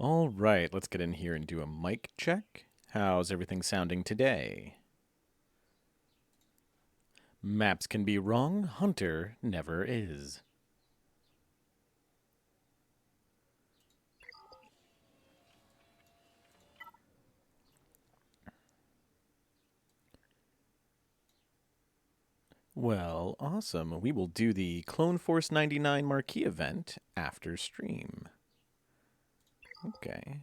All right, let's get in here and do a mic check. How's everything sounding today? Maps can be wrong, Hunter never is. Well, awesome. We will do the Clone Force 99 Marquee event after stream. Okay.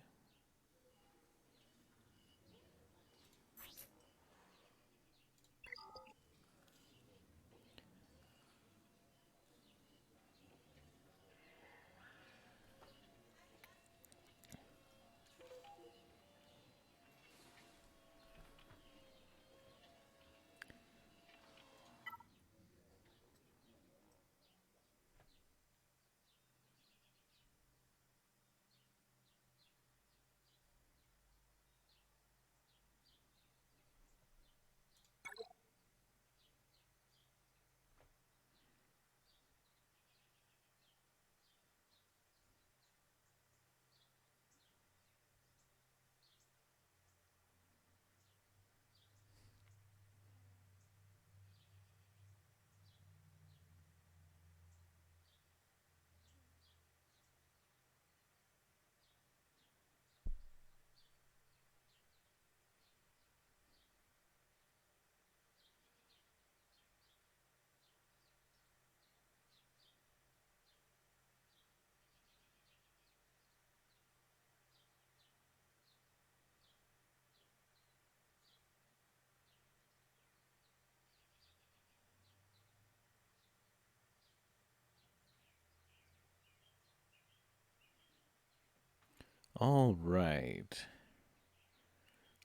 All right.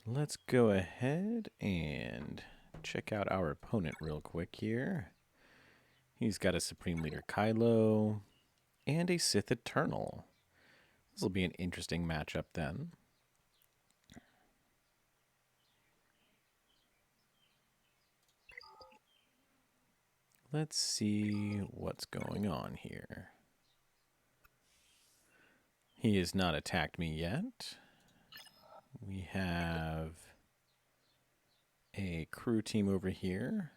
Let's go ahead and check out our opponent real quick here. He's got a Supreme Leader Kylo and a Sith Eternal. This will be an interesting matchup then. Let's see what's going on here. He has not attacked me yet. We have a crew team over here.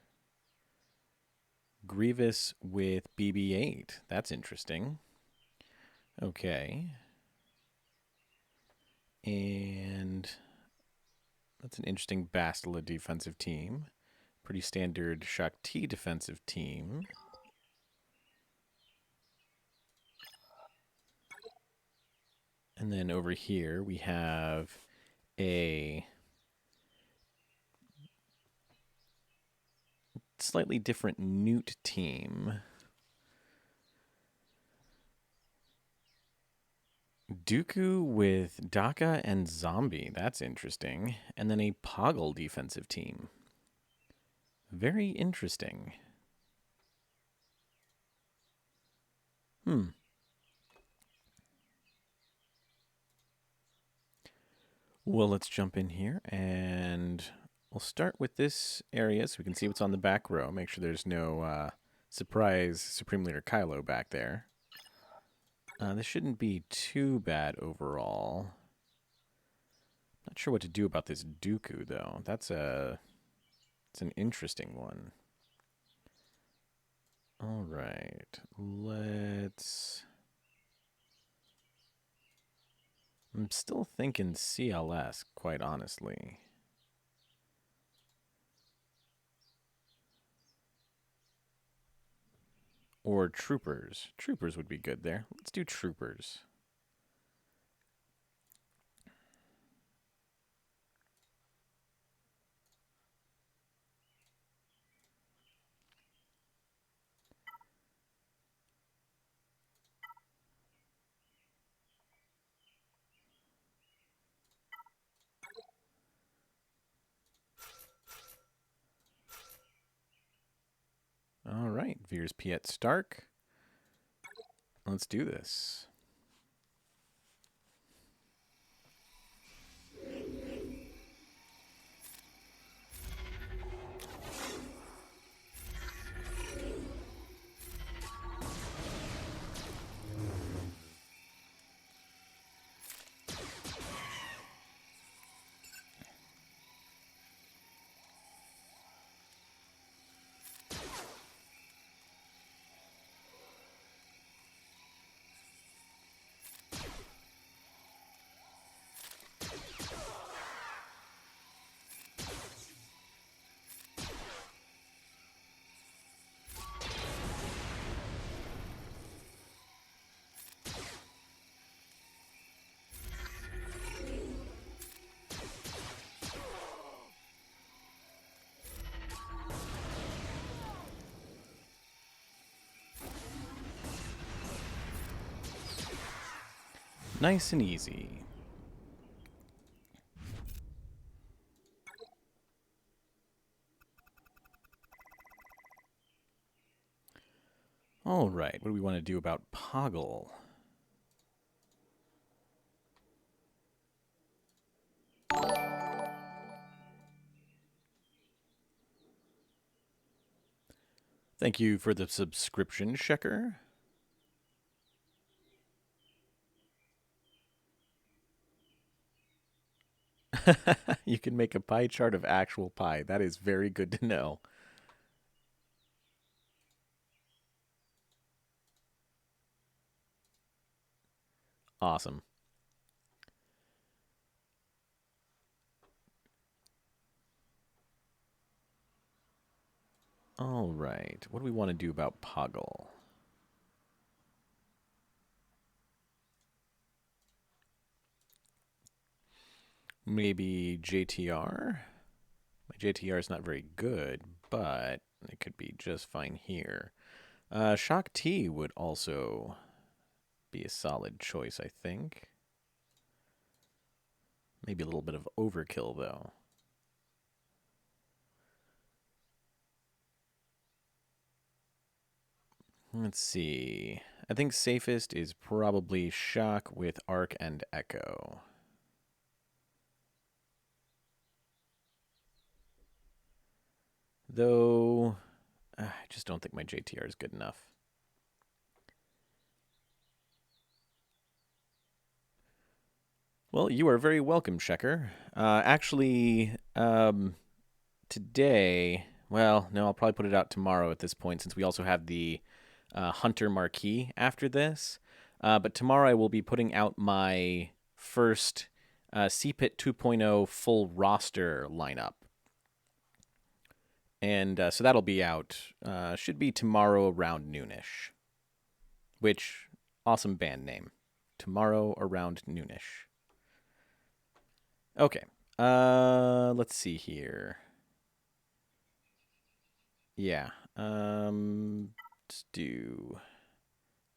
Grievous with BB-8. That's interesting. Okay. And that's an interesting Bastila defensive team. Pretty standard Shakti defensive team. And then over here we have a slightly different Newt team. Dooku with Daka and Zombie. That's interesting. And then a Poggle defensive team. Very interesting. Well, let's jump in here and we'll start with this area so we can see what's on the back row. Make sure there's no surprise Supreme Leader Kylo back there. This shouldn't be too bad overall. Not sure what to do about this Dooku, though. It's an interesting one. All right, I'm still thinking CLS, quite honestly. Or Troopers. Troopers would be good there. Let's do Troopers. All right, Veers Piet Stark. Let's do this. Nice and easy. All right, what do we want to do about Poggle? Thank you for the subscription, Shecker. You can make a pie chart of actual pie. That is very good to know. Awesome. All right, what do we want to do about Poggle? Maybe JTR? My JTR is not very good, but it could be just fine here. Shock T would also be a solid choice, I think. Maybe a little bit of overkill, though. Let's see. I think safest is probably Shock with Arc and Echo. Though, I just don't think my JTR is good enough. Well, you are very welcome, Shecker. Actually, today, well, no, I'll probably put it out tomorrow at this point since we also have the Hunter Marquee after this. But tomorrow I will be putting out my first CPIT 2.0 full roster lineup. And so that'll be out, should be tomorrow around noonish. Which, awesome band name. Tomorrow around noonish. Okay, let's see here. Yeah, let's do...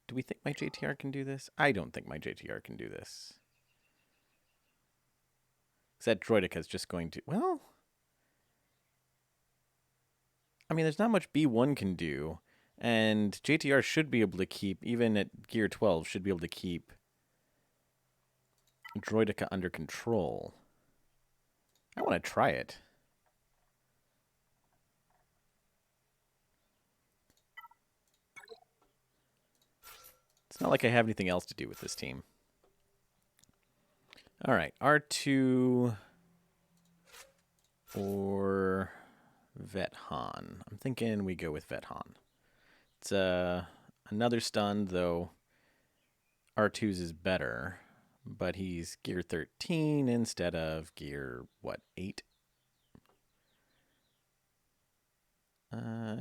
Do we think my JTR can do this? I don't think my JTR can do this. Because that Droideka is just going to... Well... I mean, there's not much B1 can do. And JTR should be able to keep, even at Gear 12, should be able to keep Droideka under control. I want to try it. It's not like I have anything else to do with this team. All right, R2 or Vet Han. I'm thinking we go with Vet Han. It's another stun, though R2's is better, but he's Gear 13 instead of Gear, what, 8?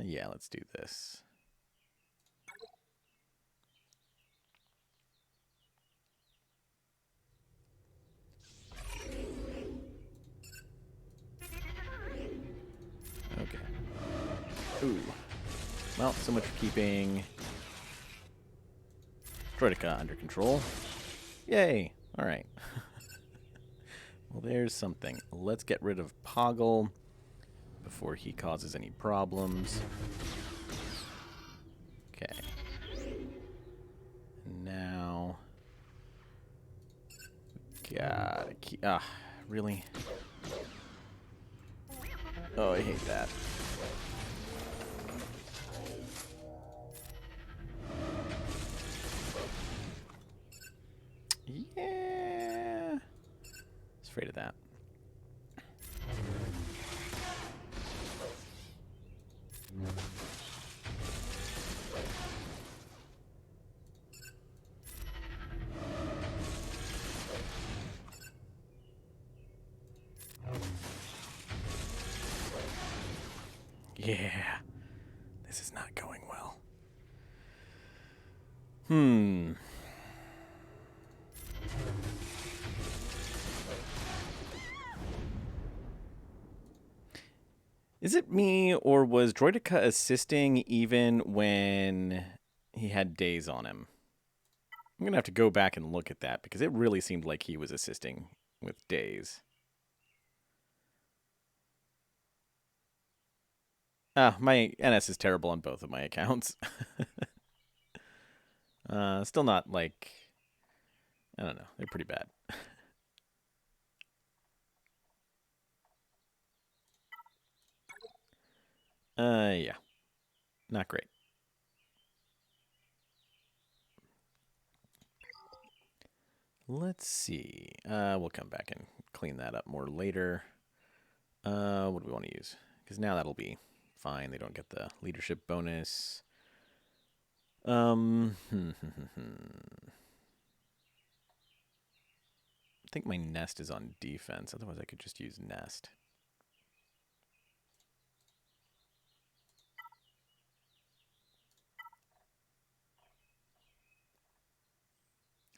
Yeah, let's do this. Okay. Ooh. Well, so much for keeping Droideka under control. Yay! Alright. Well, there's something. Let's get rid of Poggle before he causes any problems. Okay. Now... Gotta keep... Ah, really? Oh, I hate that. Yeah. I was afraid of that. Yeah. This is not going well. Is it me, or was Droideka assisting even when he had days on him? I'm going to have to go back and look at that because it really seemed like he was assisting with days. My NS is terrible on both of my accounts. Still not like, I don't know, they're pretty bad. Yeah, not great. Let's see. We'll come back and clean that up more later. What do we want to use? Because now that'll be fine. They don't get the leadership bonus. I think my nest is on defense. Otherwise, I could just use nest.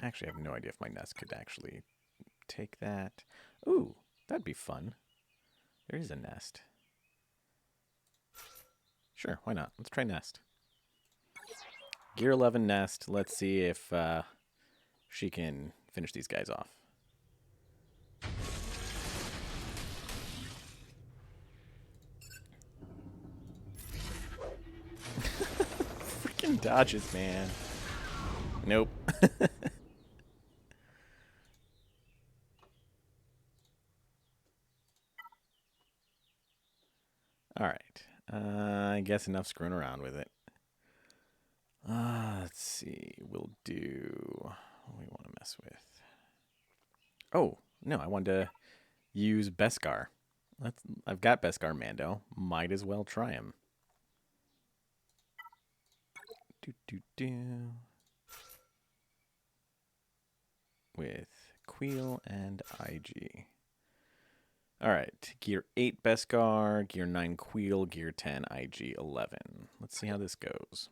Actually, I have no idea if my nest could actually take that. Ooh, that'd be fun. There is a nest. Sure, why not? Let's try nest. Gear 11 nest. Let's see if she can finish these guys off. Freaking dodges, man. Nope. All right. I guess enough screwing around with it. Let's see. We'll do what we want to mess with. Oh, no, I wanted to use Beskar. I've got Beskar Mando. Might as well try him. With Queel and IG. Alright, Gear 8 Beskar, Gear 9 Queel, Gear 10 IG 11. Let's see how this goes.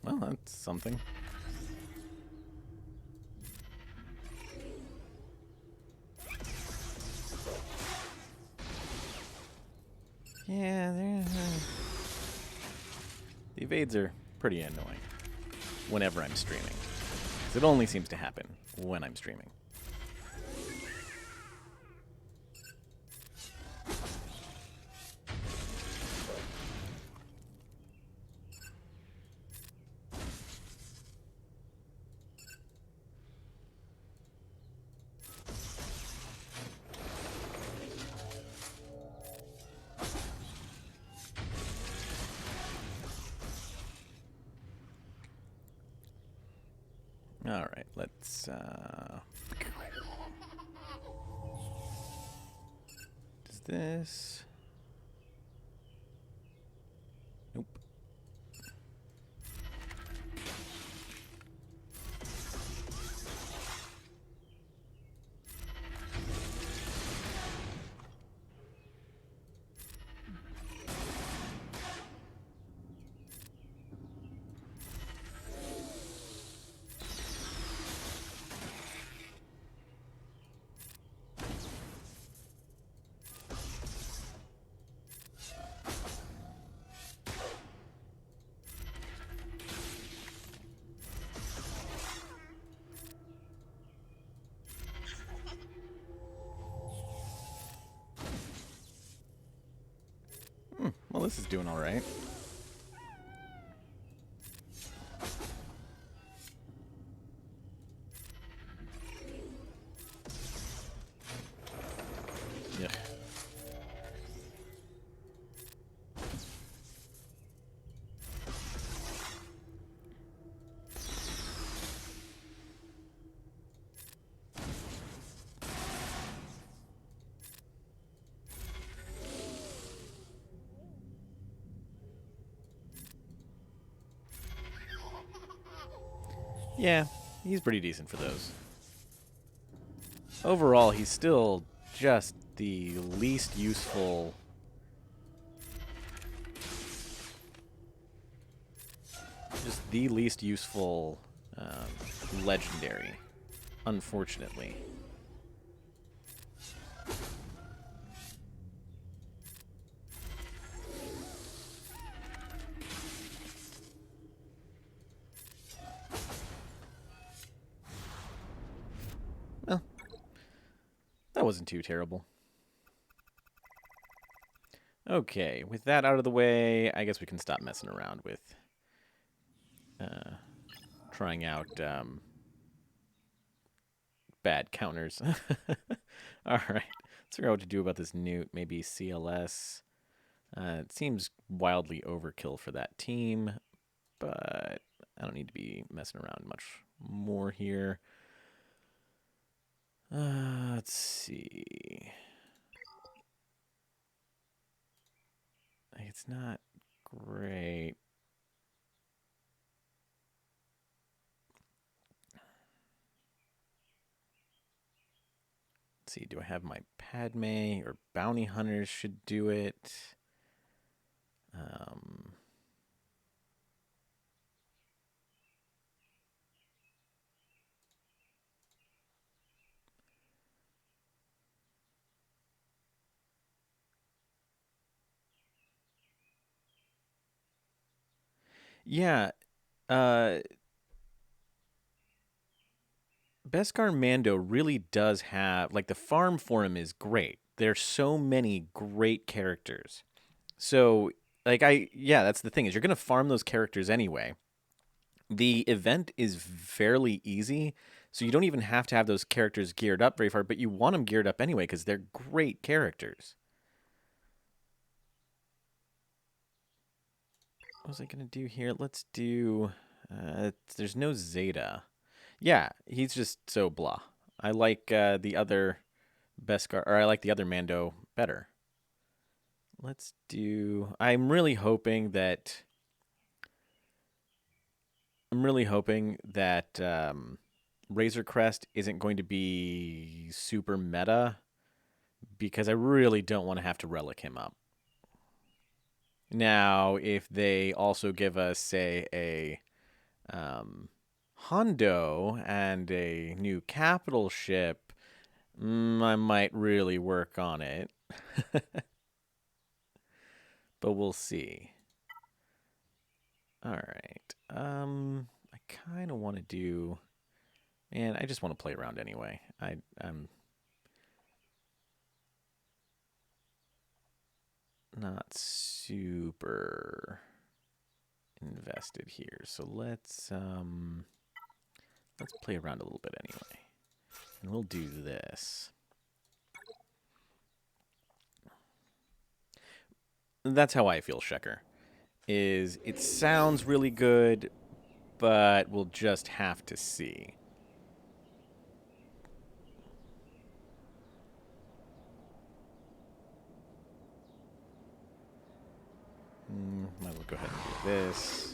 Well, that's something. Yeah, the evades are pretty annoying whenever I'm streaming. 'Cause it only seems to happen when I'm streaming. All right, let's does this? Nope. Well, this is doing all right. Yeah. Yeah, he's pretty decent for those. Overall, he's still just the least useful. Just the least useful legendary, unfortunately. wasn't too terrible. Okay, with that out of the way, I guess we can stop messing around with trying out bad counters. All right, let's figure out what to do about this newt. Maybe CLS. It seems wildly overkill for that team, but I don't need to be messing around much more here. Let's see. It's not great. Let's see, do I have my Padme or bounty hunters should do it? Yeah, uh, Beskar Mando really does have, like, the farm for him is great. There's so many great characters. So, like, yeah, that's the thing is you're going to farm those characters anyway. The event is fairly easy, so you don't even have to have those characters geared up very far, but you want them geared up anyway because they're great characters. What was I going to do here? Let's do... there's no Zeta. Yeah, he's just so blah. I like the other Beskar, or I like the other Mando better. Let's do... I'm really hoping that Razor Crest isn't going to be super meta, because I really don't want to have to relic him up. Now, if they also give us, say, a Hondo and a new capital ship, I might really work on it. But we'll see. All right. I kind of want to do... Man, I just want to play around anyway. I'm not super invested here. So let's play around a little bit anyway. And we'll do this. That's how I feel, Shecker. Is it sounds really good, but we'll just have to see. Might as well go ahead and do this.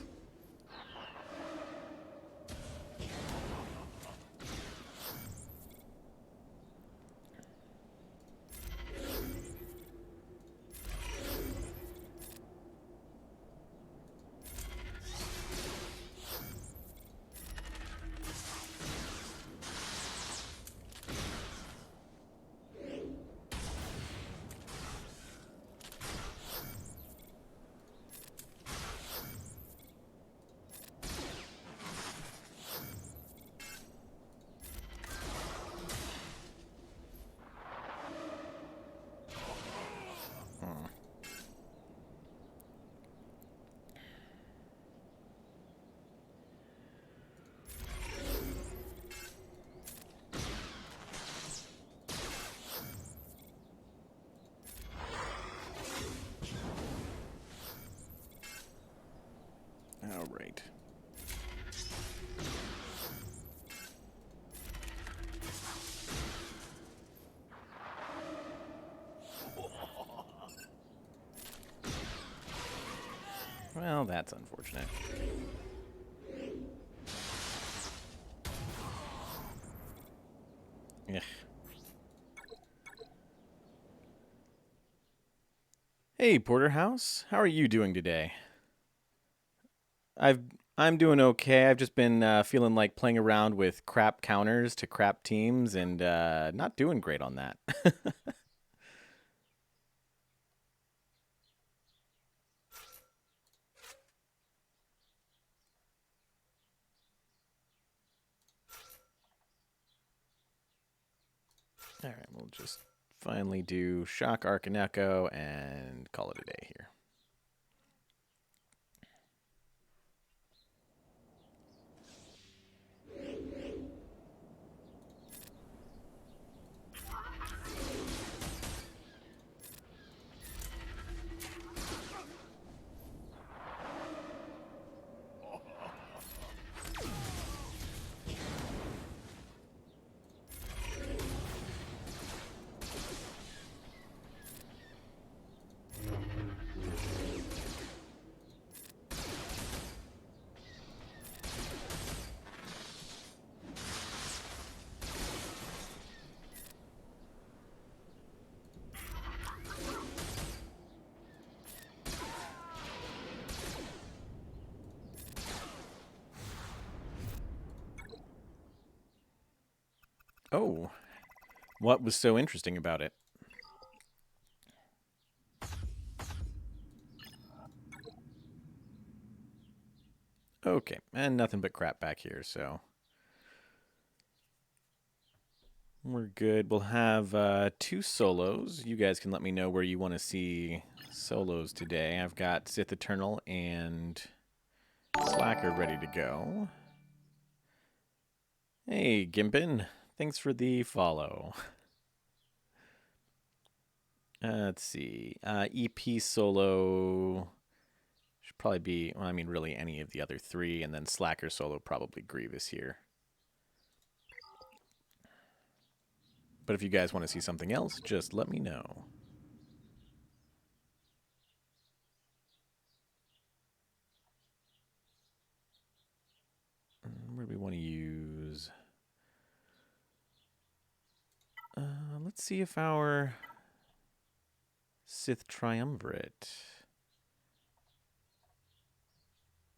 All right. Well, that's unfortunate. Ugh. Hey, Porterhouse. How are you doing today? I'm doing okay. I've just been feeling like playing around with crap counters to crap teams and not doing great on that. All right, we'll just finally do Shock, Arc, and Echo, and call it a day here. Oh, what was so interesting about it? Okay, and nothing but crap back here, so we're good. We'll have 2 solos. You guys can let me know where you want to see solos today. I've got Sith Eternal and Slacker ready to go. Hey, Gimpin. Thanks for the follow. Let's see. EP solo should probably be, well, I mean, really any of the other 3, and then Slacker solo probably Grievous here. But if you guys want to see something else, just let me know. Where do we want to use? Let's see if our Sith Triumvirate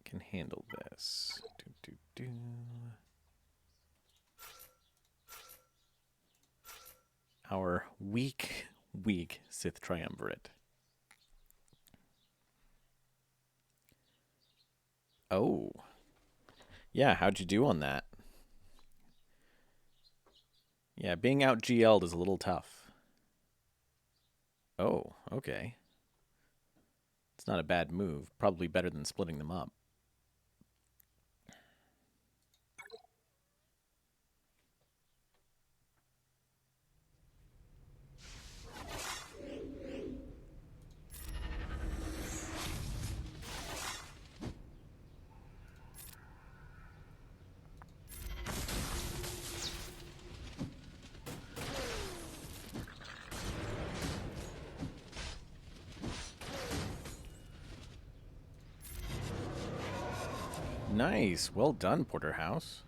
can handle this. Our weak Sith Triumvirate. Oh. Yeah, how'd you do on that? Yeah, being out GL'd is a little tough. Oh, okay. It's not a bad move. Probably better than splitting them up. Nice. Well done, Porterhouse.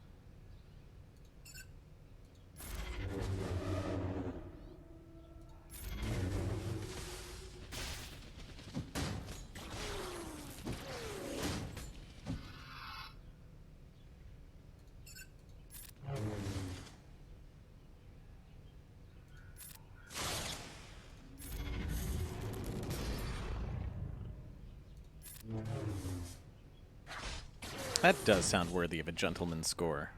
That does sound worthy of a gentleman's score.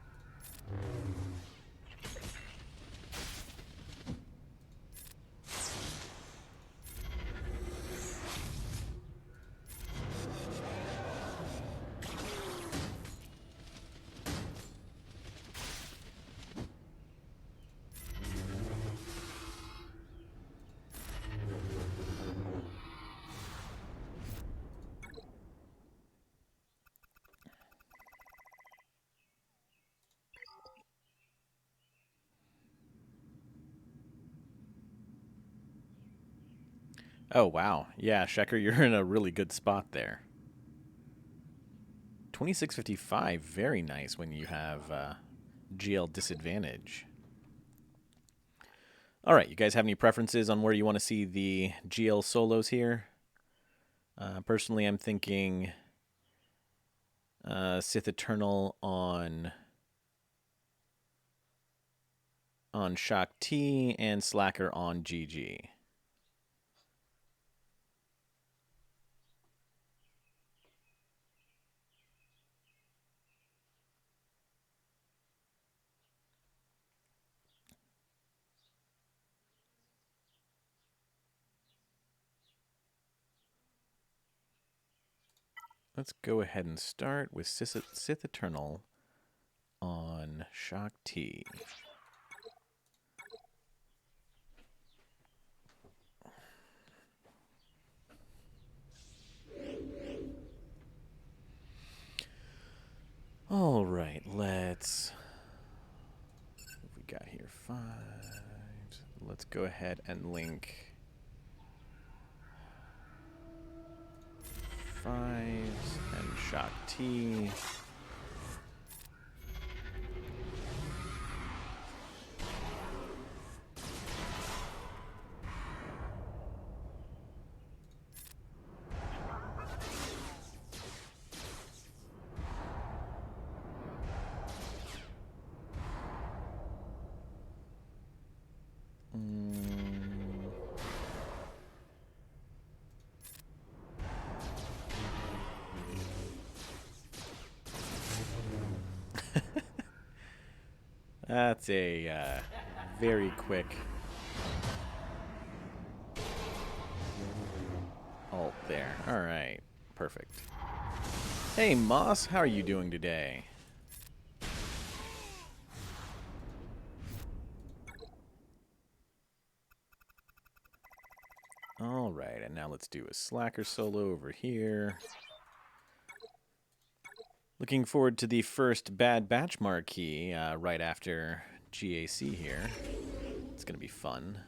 Oh, wow. Yeah, Shecker, you're in a really good spot there. 2655, very nice when you have GL disadvantage. All right, you guys have any preferences on where you want to see the GL solos here? Personally, I'm thinking Sith Eternal on Shock T and Slacker on GG. Let's go ahead and start with Sith Eternal on Shock T. All right, let's... What we got here? 5. Let's go ahead and link 5s and Shock T. That's a very quick ult there. All right, perfect. Hey, Moss, how are you doing today? All right, and now let's do a Slacker solo over here. Looking forward to the first Bad Batch Marquee right after GAC here. It's going to be fun.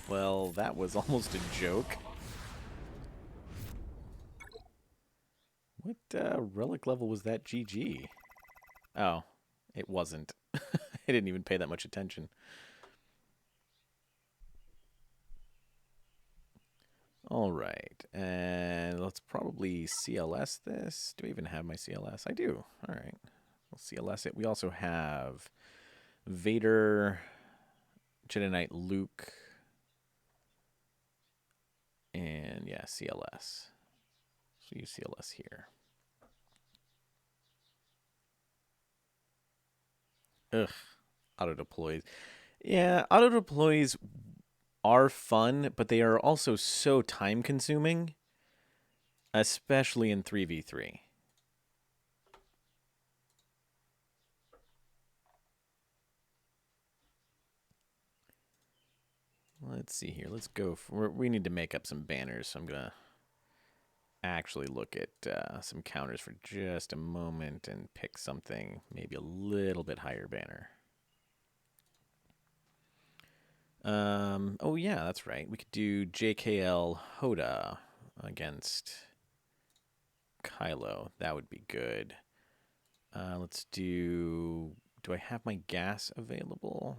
Well, that was almost a joke. What relic level was that GG? Oh, it wasn't. I didn't even pay that much attention. All right, and let's probably CLS this. Do I even have my CLS? I do. All right, we'll CLS it. We also have Vader, Jedi Knight Luke, and yeah, CLS. So use CLS here. Ugh, auto deploys. Yeah, auto deploys are fun, but they are also so time consuming, especially in 3v3. Let's see here. Let's go. We need to make up some banners, so I'm going to actually look at some counters for just a moment and pick something maybe a little bit higher banner. Oh, yeah, that's right. We could do Jkl Hoda against Kylo. That would be good. Let's do... Do I have my gas available?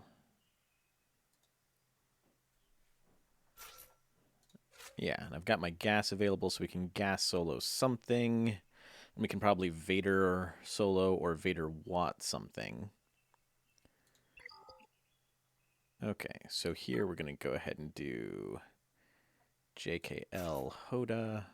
Yeah, and I've got my gas available, so we can gas solo something. And we can probably Vader solo or Vader Watt something. Okay, so here we're going to go ahead and do Jkl Hoda.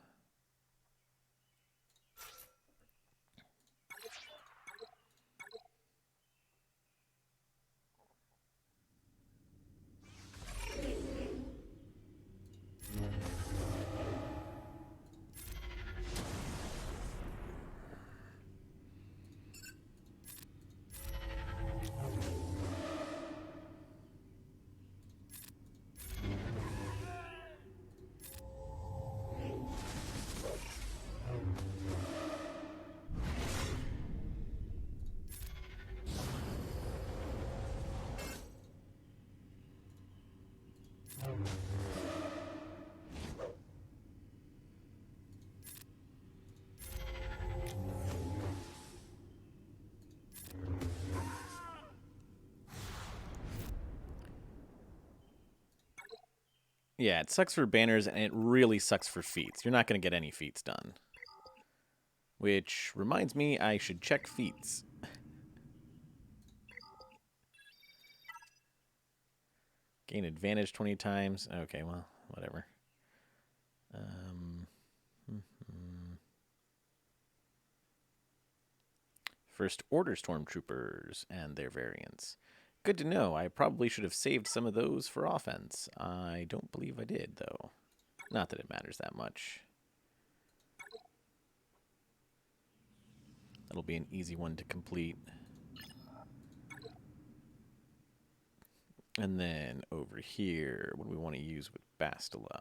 Yeah, it sucks for banners, and it really sucks for feats. You're not going to get any feats done. Which reminds me, I should check feats. Gain advantage 20 times. Okay, well, whatever. First Order Stormtroopers and their variants. Good to know. I probably should have saved some of those for offense. I don't believe I did, though. Not that it matters that much. That'll be an easy one to complete. And then over here, what do we want to use with Bastila?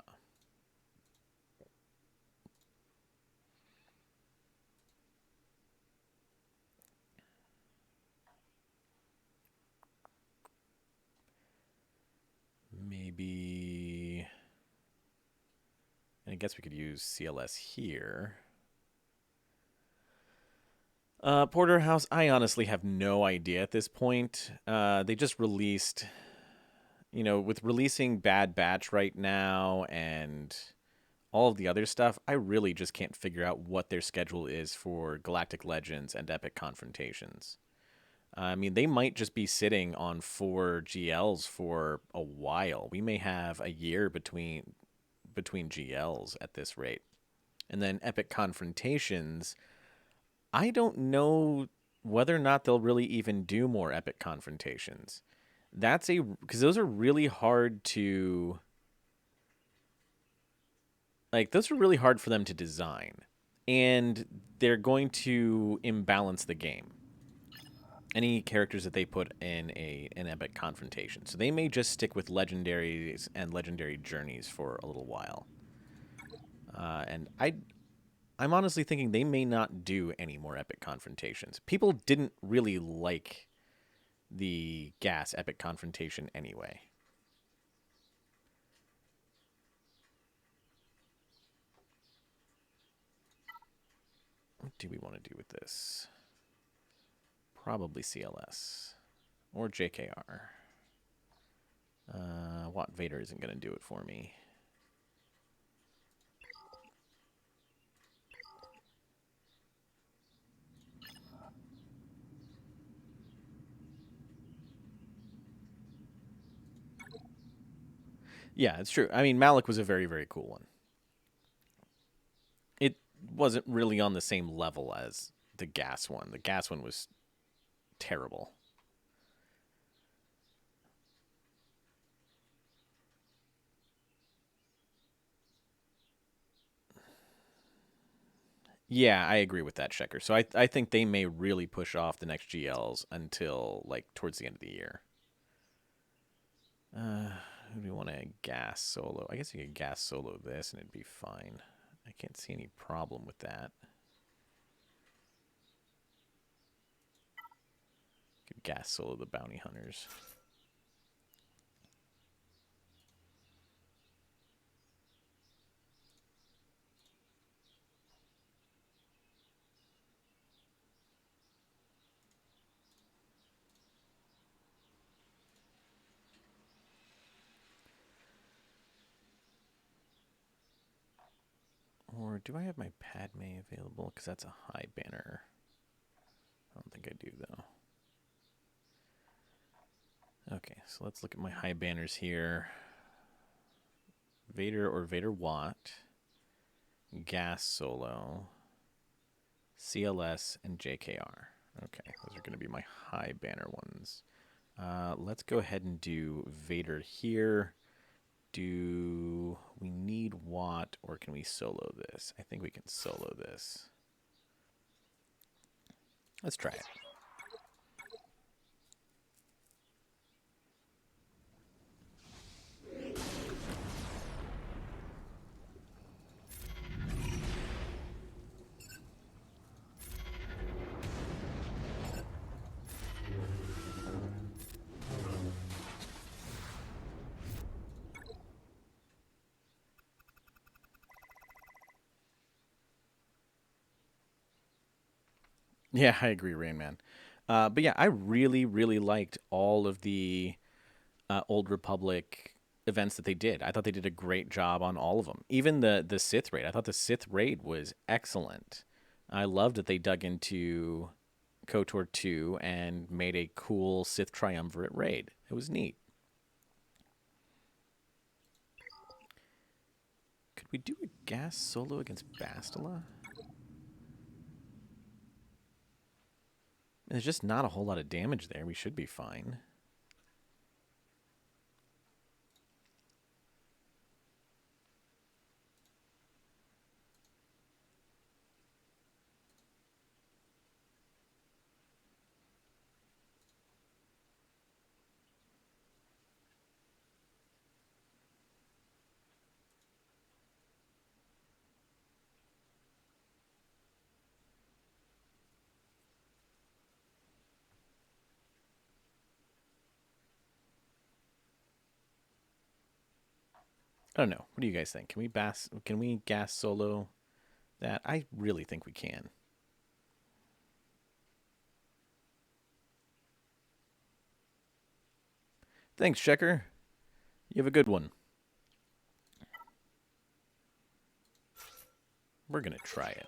Maybe... And I guess we could use CLS here. Porterhouse, I honestly have no idea at this point. They just released, you know, with releasing Bad Batch right now and all of the other stuff, I really just can't figure out what their schedule is for Galactic Legends and Epic Confrontations. I mean, they might just be sitting on 4 GLs for a while. We may have a year between GLs at this rate. And then Epic Confrontations, I don't know whether or not they'll really even do more Epic Confrontations. Because those are really hard to, like, those are really hard for them to design. And they're going to imbalance the game. Any characters that they put in an Epic Confrontation. So they may just stick with legendaries and legendary journeys for a little while. And I'm honestly thinking they may not do any more Epic Confrontations. People didn't really like the GAS Epic Confrontation anyway. What do we want to do with this? Probably CLS. Or JKR. Watt Vader isn't going to do it for me. Yeah, it's true. I mean, Malik was a very, very cool one. It wasn't really on the same level as the GAS one. The GAS one was terrible. Yeah, I agree with that, Checker. So I think they may really push off the next GLs until, like, towards the end of the year. Who do we want to gas solo? I guess you could gas solo this and it'd be fine. I can't see any problem with that. Could gas solo the bounty hunters. Or do I have my Padme available? Because that's a high banner. I don't think I do, though. Okay, so let's look at my high banners here. Vader or Vader Watt. Gas Solo. CLS and JKR. Okay, those are going to be my high banner ones. Let's go ahead and do Vader here. Do we need Watt or can we solo this? I think we can solo this. Let's try it. Yeah, I agree, Rain Man. But yeah, I really, really liked all of the Old Republic events that they did. I thought they did a great job on all of them. Even the Sith raid. I thought the Sith raid was excellent. I loved that they dug into KOTOR 2 and made a cool Sith triumvirate raid. It was neat. Could we do a gas solo against Bastila? There's just not a whole lot of damage there. We should be fine. I don't know. What do you guys think? Can we gas solo that? I really think we can. Thanks, Checker. You have a good one. We're going to try it.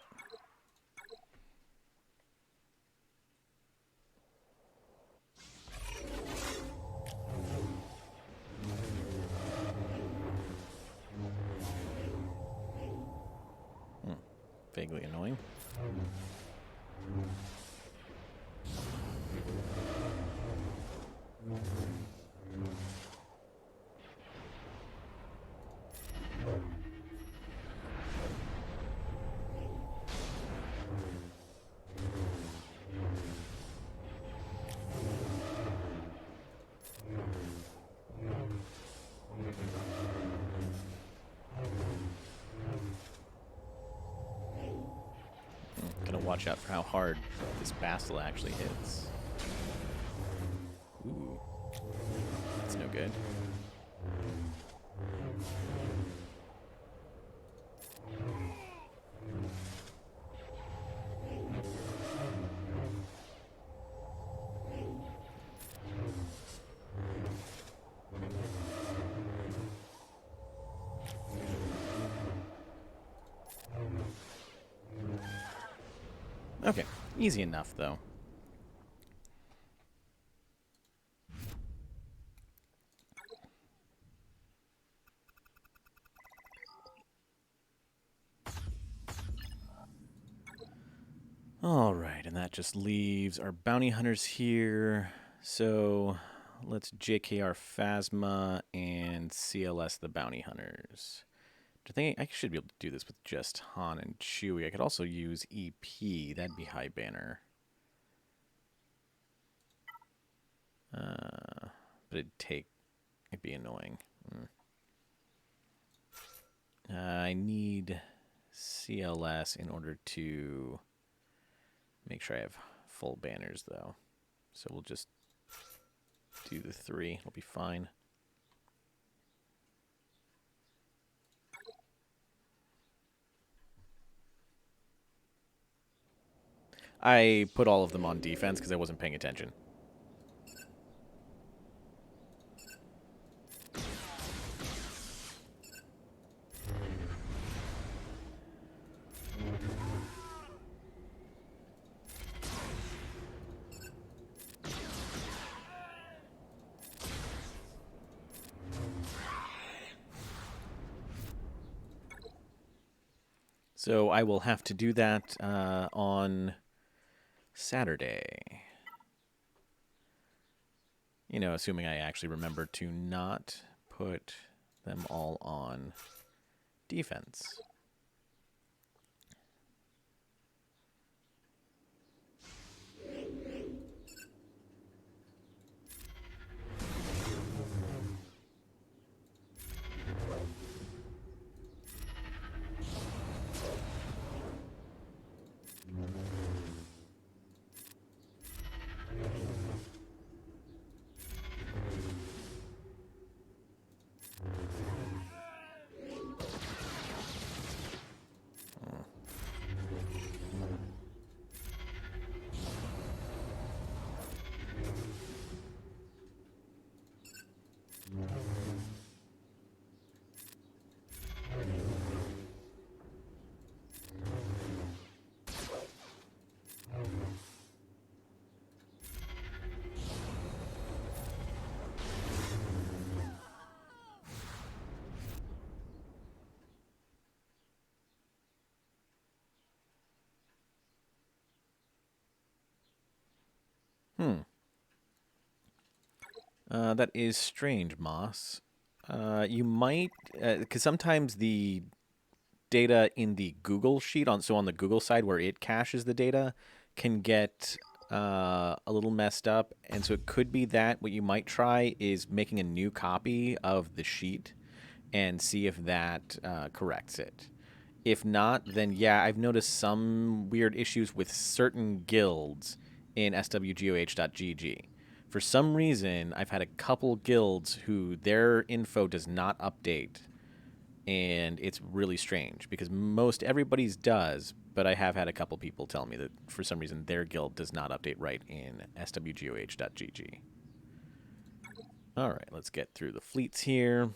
Vaguely annoying. Gotta watch out for how hard this Bastel actually hits. Ooh. That's no good. Okay, easy enough, though. All right, and that just leaves our bounty hunters here. So let's JKR Phasma and CLS the bounty hunters. I think I should be able to do this with just Han and Chewie. I could also use EP. That'd be high banner. But it'd be annoying. I need CLS in order to make sure I have full banners, though. So we'll just do the 3. It'll be fine. I put all of them on defense because I wasn't paying attention. So I will have to do that on Saturday. You know, assuming I actually remember to not put them all on defense. That is strange, Moss. You might, because sometimes the data in the Google sheet, on the Google side where it caches the data, can get a little messed up. And so it could be that what you might try is making a new copy of the sheet and see if that corrects it. If not, then yeah, I've noticed some weird issues with certain guilds in SWGOH.gg. For some reason, I've had a couple guilds who their info does not update And it's really strange because most everybody's does, but I have had a couple people tell me that for some reason their guild does not update right in SWGOH.gg. All right, let's get through the fleets here.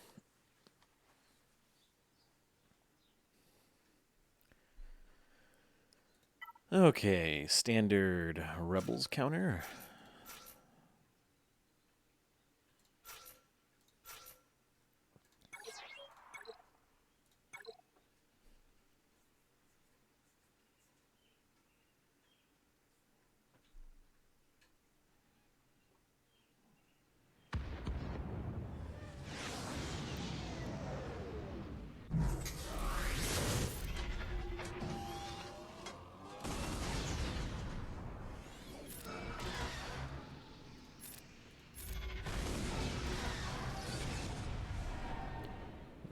Okay, standard rebels counter.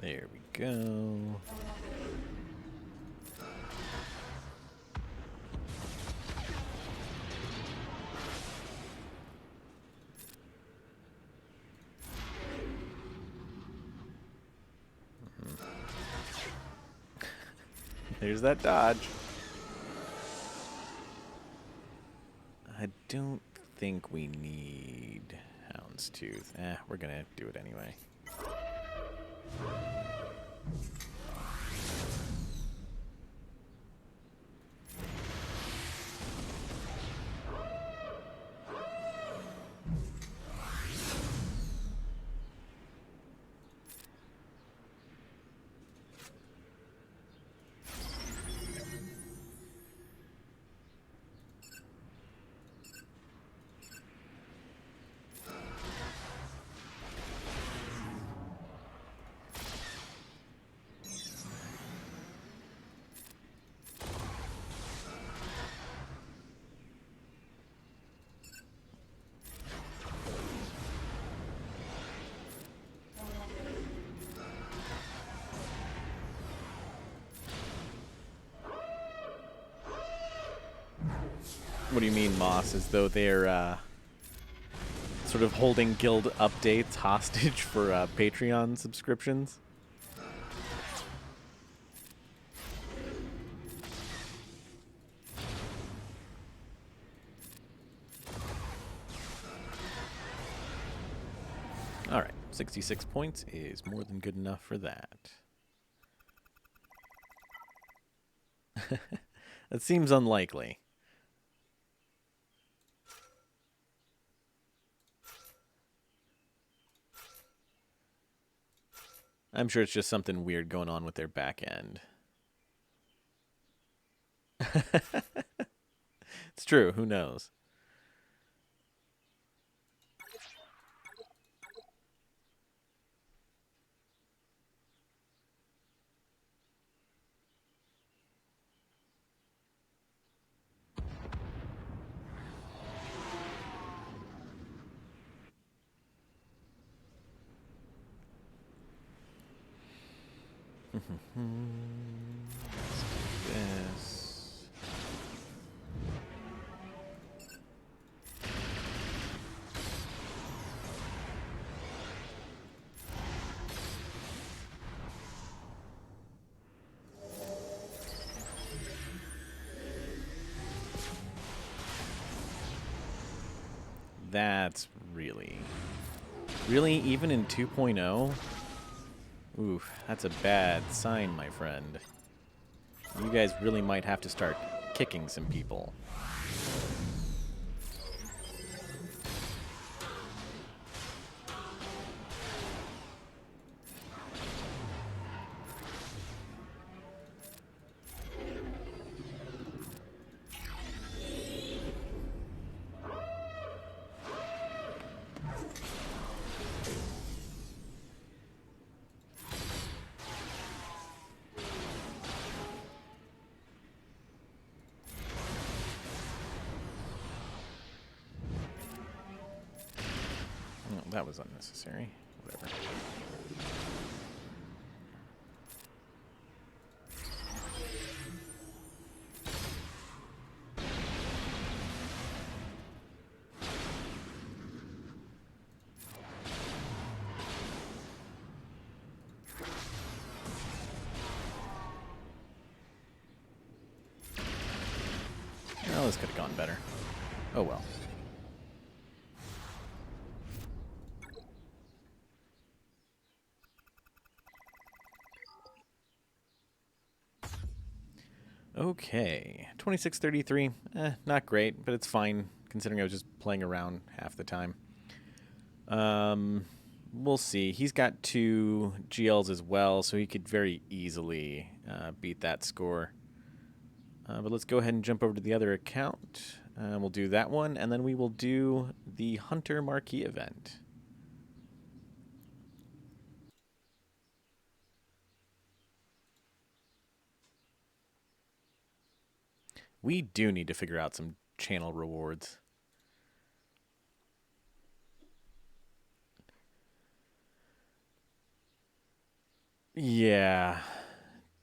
There we go. There's that dodge. I don't think we need Houndstooth. We're gonna do it anyway. What do you mean, Moss? As though they're sort of holding guild updates hostage for Patreon subscriptions? All right, 66 points is more than good enough for that. That seems unlikely. I'm sure it's just something weird going on with their back end. It's true, who knows? Let's do this. That's really, even in 2.0? Oof, that's a bad sign, my friend. You guys really might have to start kicking some people. That was unnecessary. Whatever. Oh, this could have gone better. Oh well. Okay, 2633. Not great, but it's fine considering I was just playing around half the time. We'll see. He's got 2 GLs as well, so he could very easily beat that score. But let's go ahead and jump over to the other account. We'll do that one, and then we will do the Hunter Marquee event. We do need to figure out some channel rewards. Yeah.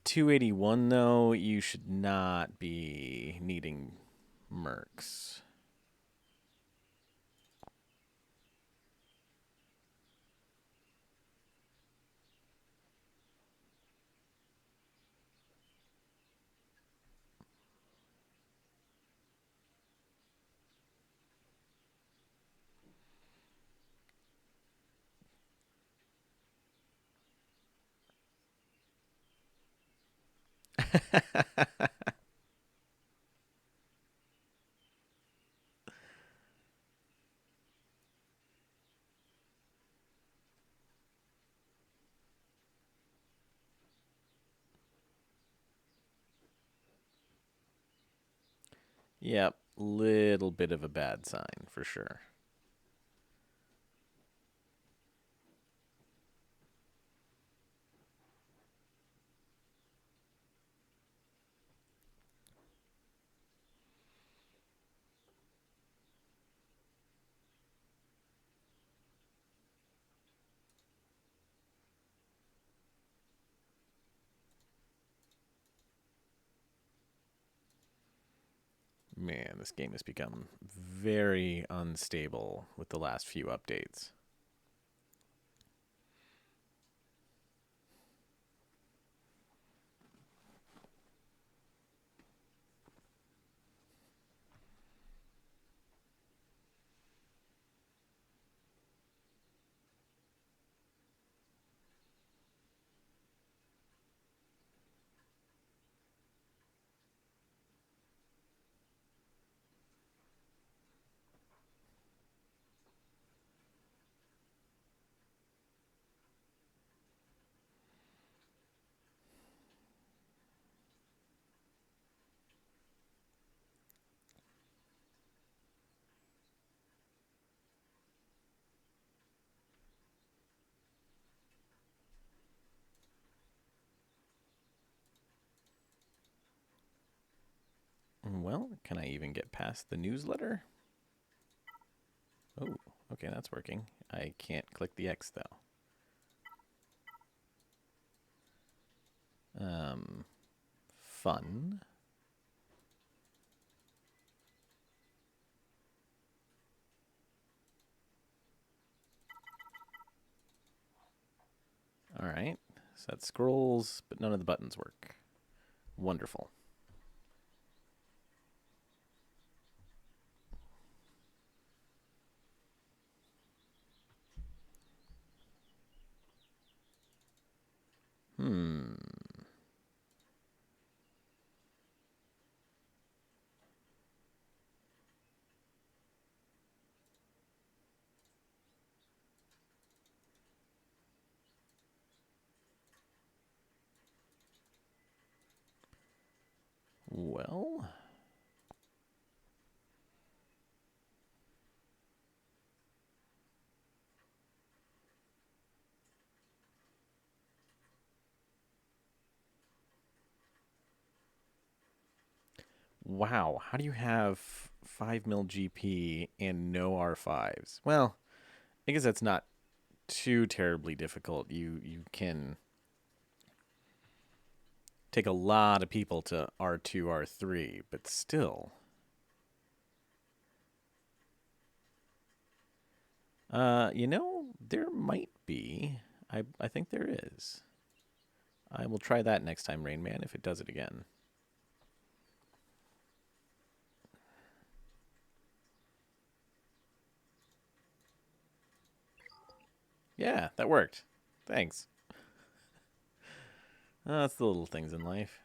281, though, you should not be needing mercs. Yep, little bit of a bad sign for sure. Man, this game has become very unstable with the last few updates. Well, can I even get past the newsletter? Oh, okay, that's working. I can't click the X, though. Fun. All right, so that scrolls, but none of the buttons work. Wonderful. Well, wow, how do you have 5 mil GP and no R5s? Well, I guess that's not too terribly difficult. You can take a lot of people to R2, R3, but still. There might be. I think there is. I will try that next time, Rain Man, if it does it again. Yeah, that worked. Thanks. That's the little things in life.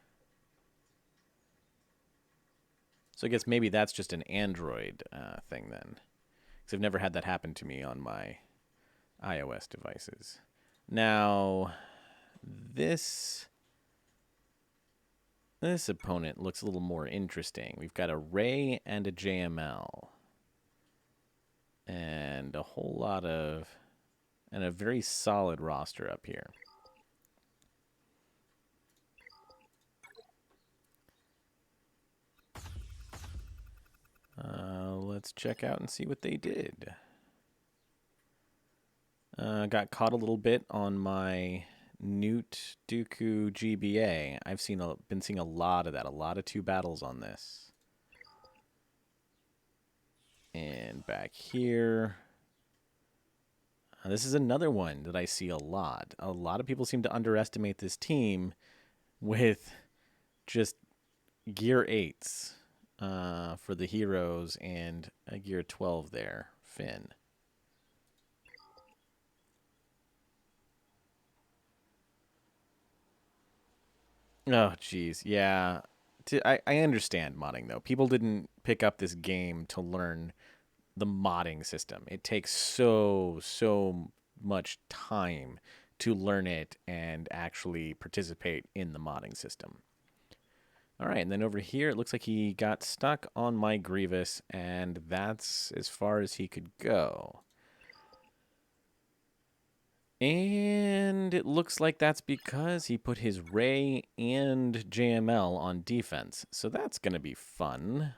So I guess maybe that's just an Android thing then. Because I've never had that happen to me on my iOS devices. Now, this opponent looks a little more interesting. We've got a Ray and a JML. And a whole lot of... and a very solid roster up here. Let's check out and see what they did. Got caught a little bit on my Newt Dooku GBA. I've been seeing a lot of that, a lot of 2 battles on this. And back here, this is another one that I see a lot. A lot of people seem to underestimate this team with just gear 8s for the heroes and a gear 12 there, Finn. Oh, jeez. Yeah. I understand modding, though. People didn't pick up this game to learn the modding system. It takes so much time to learn it and actually participate in the modding system. All right, and then over here, it looks like he got stuck on my Grievous, and that's as far as he could go. And it looks like that's because he put his Ray and JML on defense. So that's going to be fun.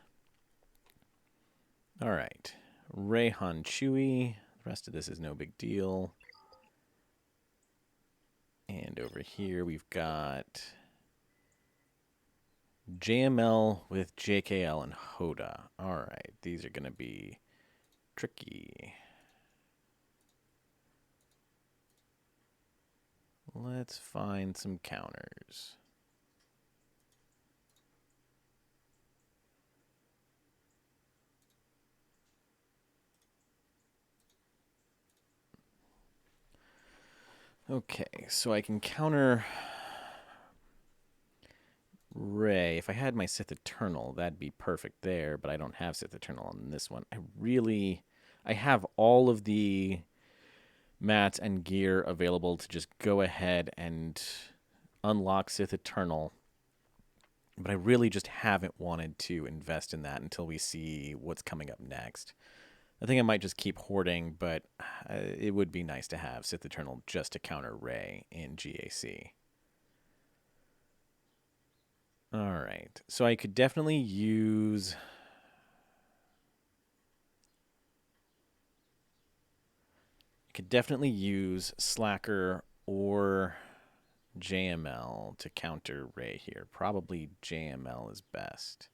All right. Ray Han Chewie. The rest of this is no big deal. And over here we've got JML with Jkl and Hoda. All right. These are going to be tricky. Let's find some counters. Okay, so I can counter Ray. If I had my Sith Eternal, that'd be perfect there, but I don't have Sith Eternal on this one. I have all of the mats and gear available to just go ahead and unlock Sith Eternal, but I really just haven't wanted to invest in that until we see what's coming up next. I think I might just keep hoarding, but it would be nice to have Sith Eternal just to counter Ray in GAC. All right, so I could definitely use... Slacker or JML to counter Ray here. Probably JML is best.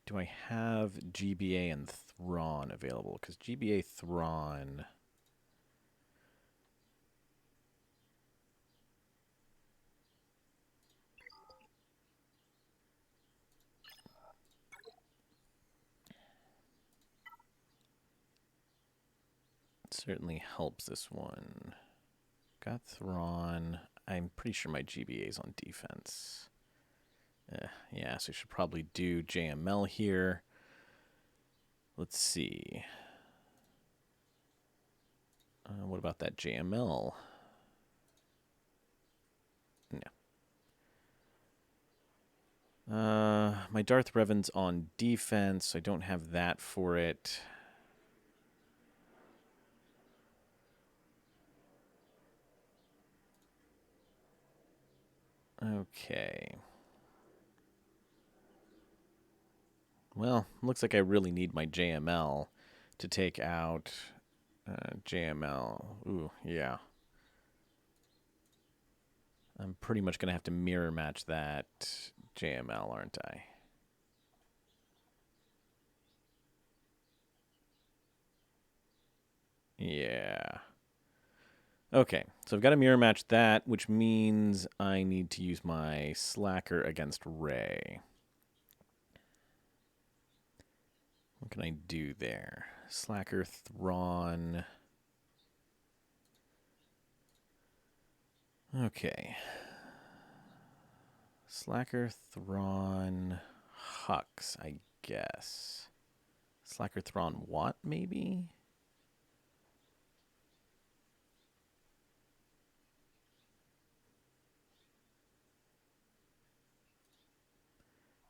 Do I have GBA and Thrawn available? Because GBA Thrawn... certainly helps this one. Got Thrawn. I'm pretty sure my GBA is on defense. Yeah, so I should probably do JML here. Let's see. What about that JML? No. My Darth Revan's on defense, so I don't have that for it. Okay. Well, looks like I really need my JML to take out JML. Ooh, yeah. I'm pretty much going to have to mirror match that JML, aren't I? Yeah. Okay, so I've got to mirror match that, which means I need to use my Slacker against Ray. What can I do there? Slacker, Thrawn. Okay. Slacker, Thrawn, Hux, I guess. Slacker, Thrawn, Watt, maybe?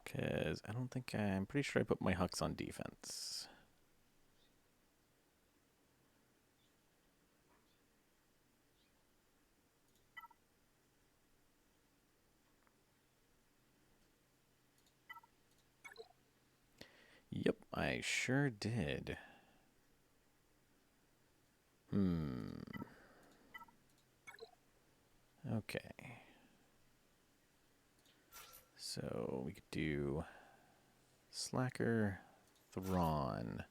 Because I don't think I'm pretty sure I put my Hux on defense. Yep, I sure did. Okay. So we could do Slacker, Thrawn.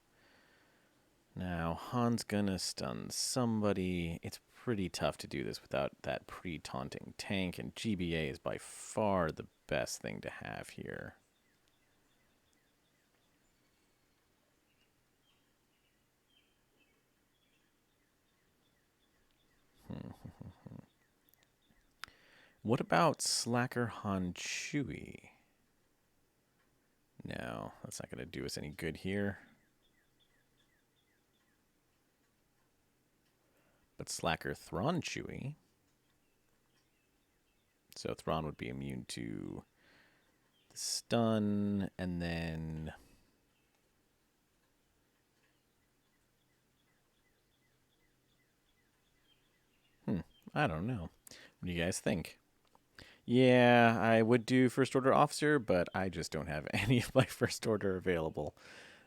Now, Han's gonna stun somebody. It's pretty tough to do this without that pre-taunting tank, and GBA is by far the best thing to have here. What about Slacker Han Chewie? No, that's not going to do us any good here. But Slacker Thrawn Chewie. So Thrawn would be immune to the stun, and then... I don't know. What do you guys think? Yeah, I would do First Order Officer, but I just don't have any of my First Order available.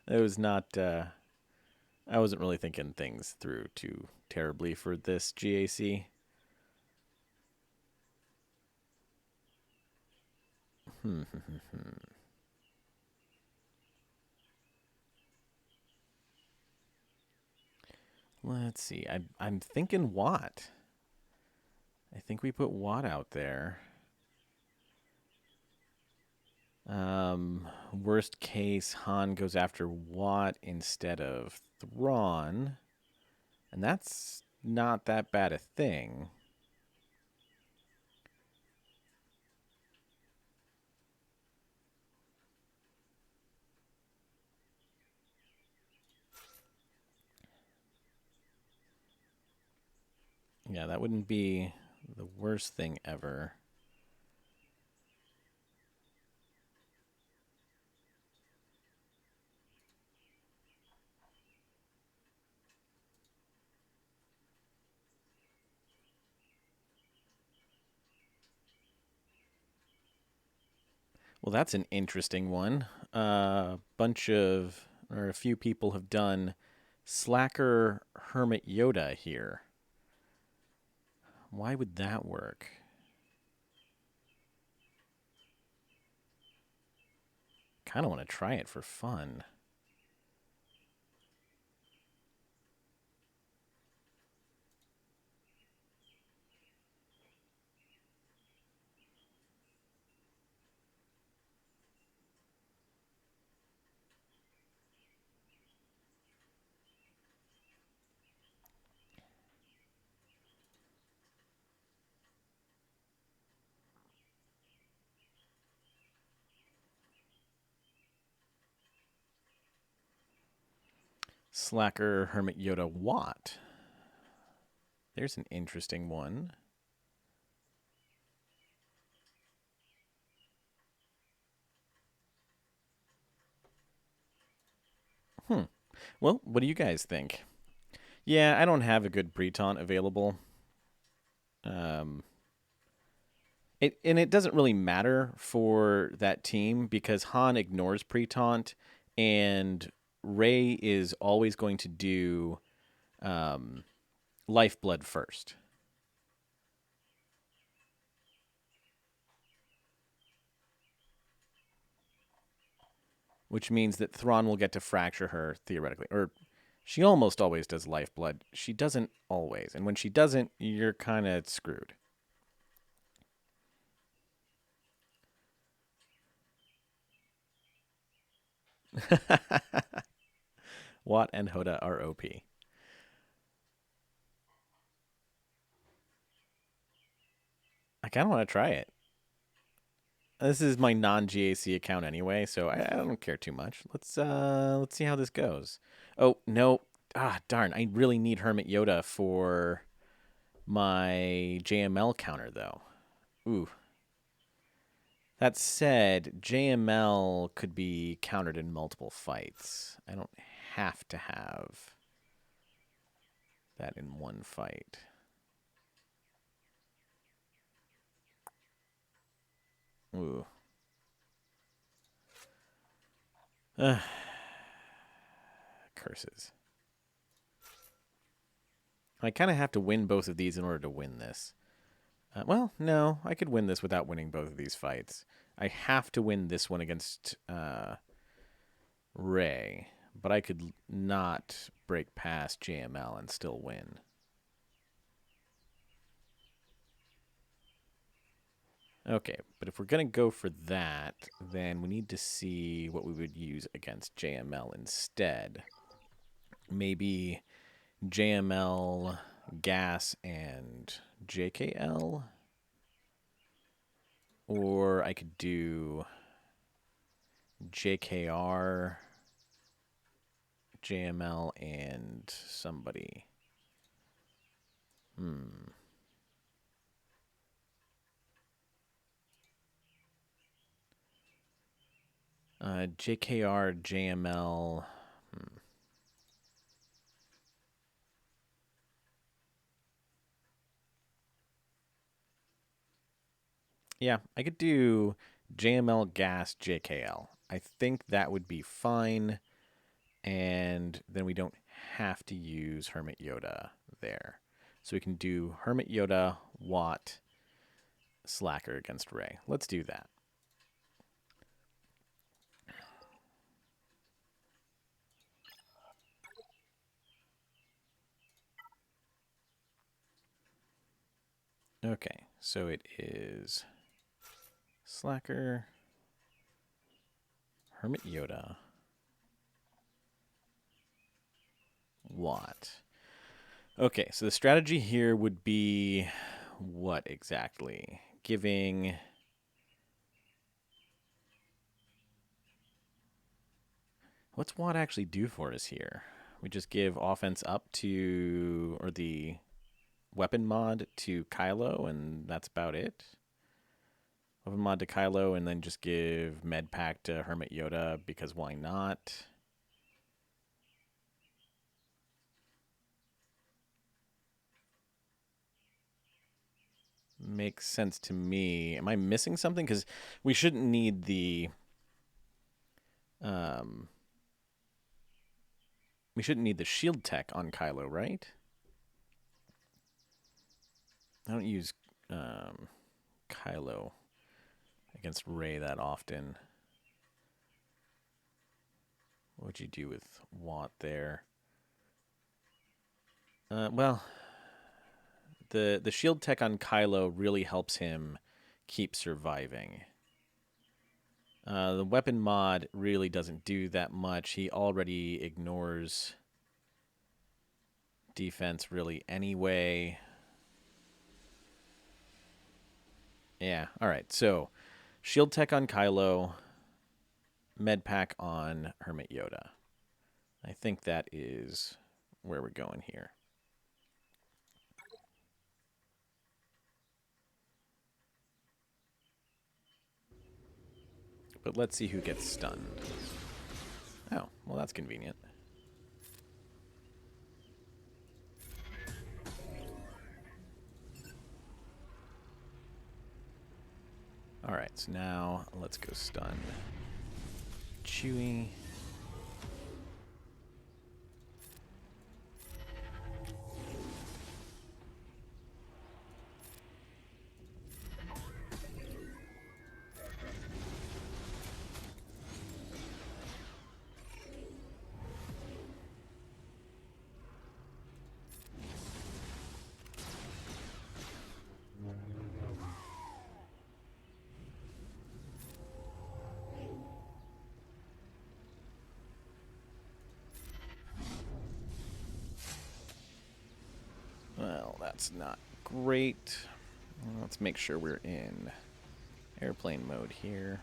It was not... I wasn't really thinking things through too terribly for this GAC. Let's see. I'm thinking Watt. I think we put Watt out there. Worst case, Han goes after Watt instead of Thrawn. And that's not that bad a thing. Yeah, that wouldn't be the worst thing ever. Well, that's an interesting one. A few people have done Slacker Hermit Yoda here. Why would that work? Kind of want to try it for fun. Slacker Hermit Yoda Watt. There's an interesting one. Well, what do you guys think? Yeah, I don't have a good pre-taunt available. It doesn't really matter for that team because Han ignores pre-taunt, and Rey is always going to do Lifeblood first. Which means that Thrawn will get to fracture her, theoretically. Or she almost always does Lifeblood. She doesn't always. And when she doesn't, you're kind of screwed. Watt and Hoda are OP. I kind of want to try it. This is my non-GAC account anyway, so I don't care too much. Let's see how this goes. Oh no, darn! I really need Hermit Yoda for my JML counter though. Ooh. That said, JML could be countered in multiple fights. I don't have to have that in one fight. Ooh. Curses. I kind of have to win both of these in order to win this. Well, no, I could win this without winning both of these fights. I have to win this one against Ray, but I could not break past JML and still win. Okay, but if we're going to go for that, then we need to see what we would use against JML instead. Maybe JML, Gas, and Jkl? Or I could do JKR, JML, and somebody. JKR, JML. Yeah, I could do JML, Gas, JKL. I think that would be fine. And then we don't have to use Hermit Yoda there. So we can do Hermit Yoda, Watt, Slacker against Ray. Let's do that. Okay, so it is Slacker, Hermit Yoda, Watt. Okay, so the strategy here would be what exactly? Giving... What's Watt actually do for us here? We just give offense up to... or the weapon mod to Kylo, and that's about it. Weapon mod to Kylo, and then just give med pack to Hermit Yoda, because why not? Makes sense to me. Am I missing something? Because we shouldn't need the... we shouldn't need the shield tech on Kylo, right? I don't use Kylo against Rey that often. What would you do with Watt there? Well, the shield tech on Kylo really helps him keep surviving. The weapon mod really doesn't do that much. He already ignores defense really anyway. Yeah, alright, so shield tech on Kylo, med pack on Hermit Yoda. I think that is where we're going here. But let's see who gets stunned. Oh, well that's convenient. Alright, so now let's go stun Chewie. That's not great. Let's make sure we're in airplane mode here.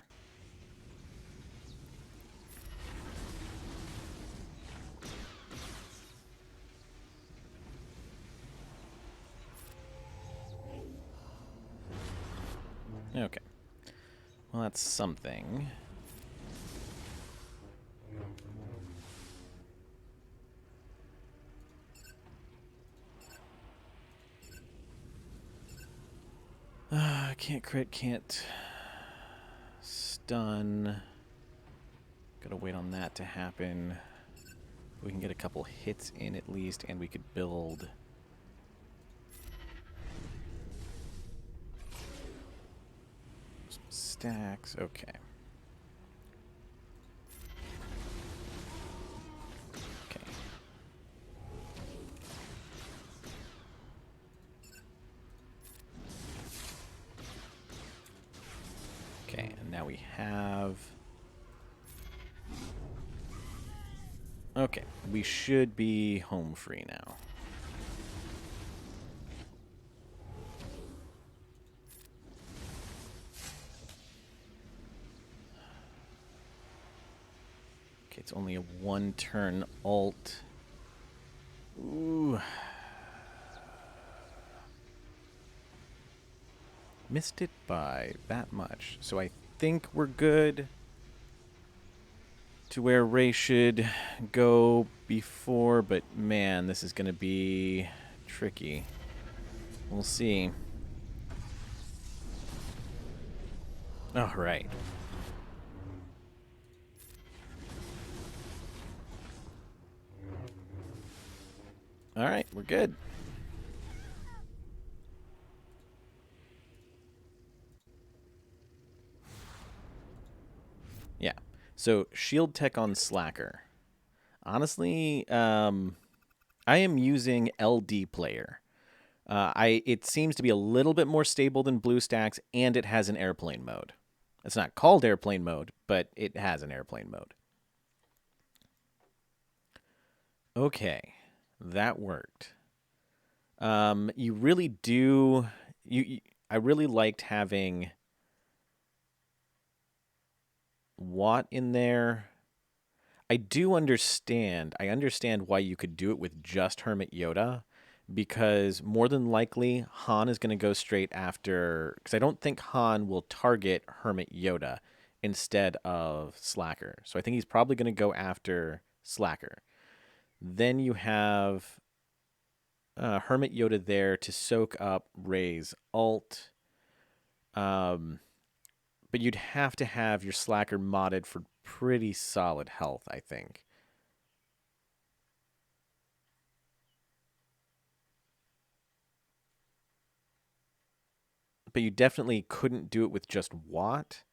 Okay. Well, that's something. Can't crit, can't stun. Gotta wait on that to happen. We can get a couple hits in at least, and we could build. Some stacks. Okay. Okay. Okay, and now we have. Okay, we should be home free now. Okay, it's only a one-turn ult. Ooh. Missed it by that much. So I think we're good to where Ray should go before, but man, this is going to be tricky. We'll see. All right. All right, we're good. Yeah. So shield tech on Slacker. Honestly, I am using LD player. It seems to be a little bit more stable than BlueStacks, and it has an airplane mode. It's not called airplane mode, but it has an airplane mode. Okay, that worked. You really do. I really liked having Watt in there. I do understand. I understand why you could do it with just Hermit Yoda, because more than likely Han is going to go straight after. Because I don't think Han will target Hermit Yoda instead of Slacker. So I think he's probably going to go after Slacker. Then you have Hermit Yoda there to soak up Rey's ult. But you'd have to have your Slacker modded for pretty solid health, I think. But you definitely couldn't do it with just Watt,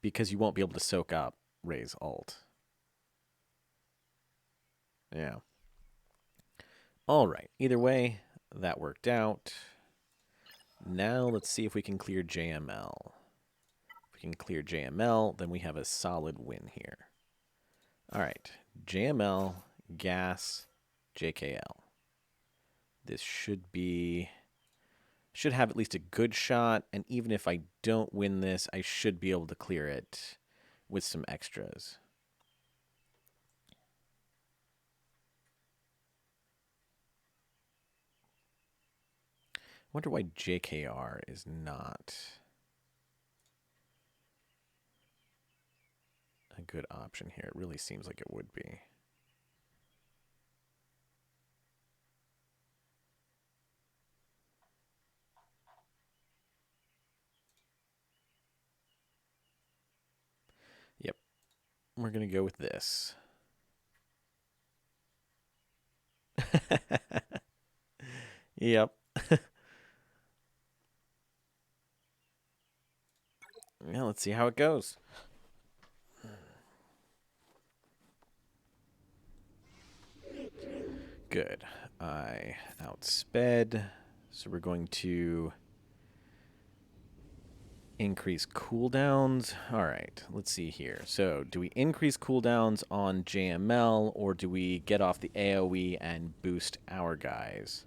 because you won't be able to soak up Rey's ult. Yeah. All right. Either way, that worked out. Now let's see if we can clear JML. If we can clear JML, then we have a solid win here. All right. JML, gas, Jkl. This should have at least a good shot, and even if I don't win this, I should be able to clear it with some extras. I wonder why JKR is not a good option here. It really seems like it would be. Yep. We're going to go with this. Yep. Yeah, let's see how it goes. Good. I outsped, so we're going to increase cooldowns. All right, let's see here. So do we increase cooldowns on JML, or do we get off the AoE and boost our guys?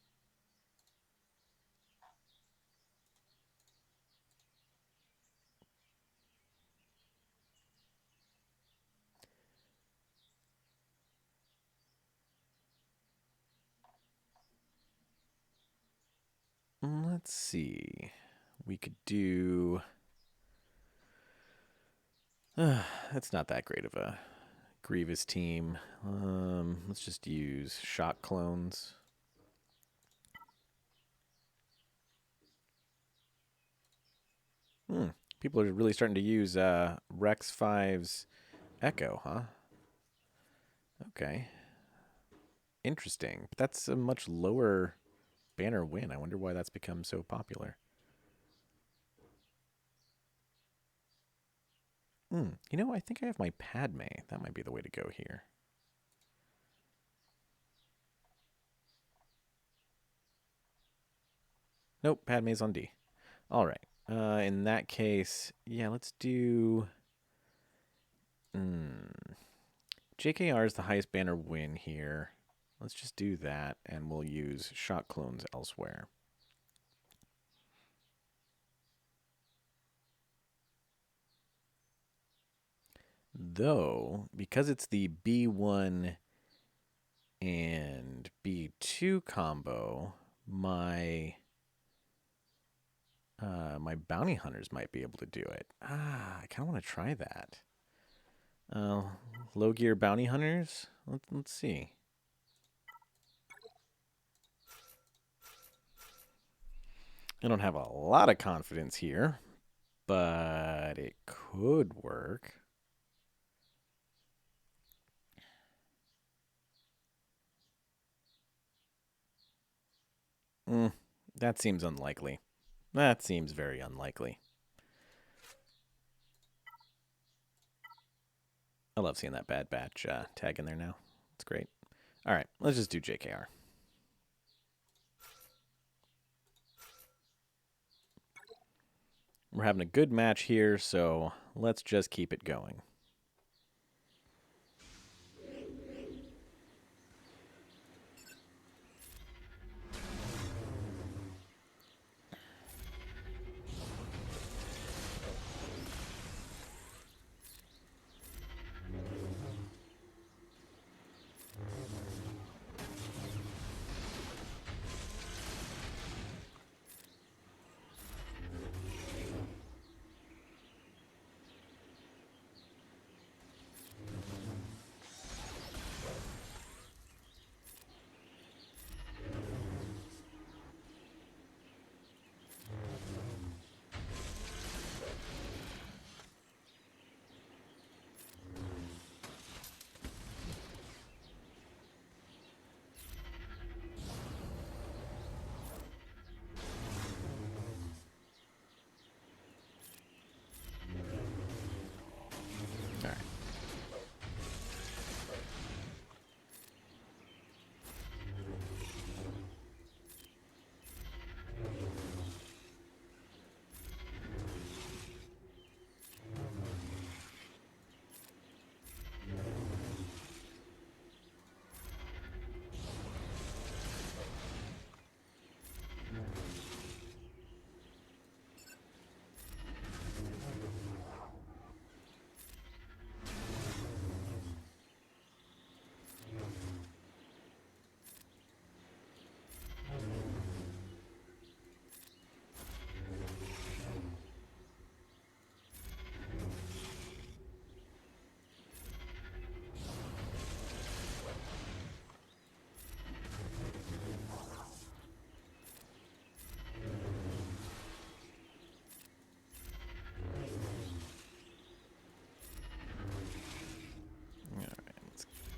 Let's see. We could do... that's not that great of a Grievous team. Let's just use shot clones. People are really starting to use Rex 5's Echo, huh? Okay. Interesting. But that's a much lower banner win. I wonder why that's become so popular. You know, I think I have my Padme. That might be the way to go here. Nope, Padme's on D. All right. In that case, yeah, let's do... JKR is the highest banner win here. Let's just do that, and we'll use shot clones elsewhere. Though, because it's the B1 and B2 combo, my my bounty hunters might be able to do it. I kind of want to try that. Low gear bounty hunters? Let's see. I don't have a lot of confidence here, but it could work. That seems unlikely. That seems very unlikely. I love seeing that Bad Batch tag in there now. It's great. All right, let's just do JKR. We're having a good match here, so let's just keep it going.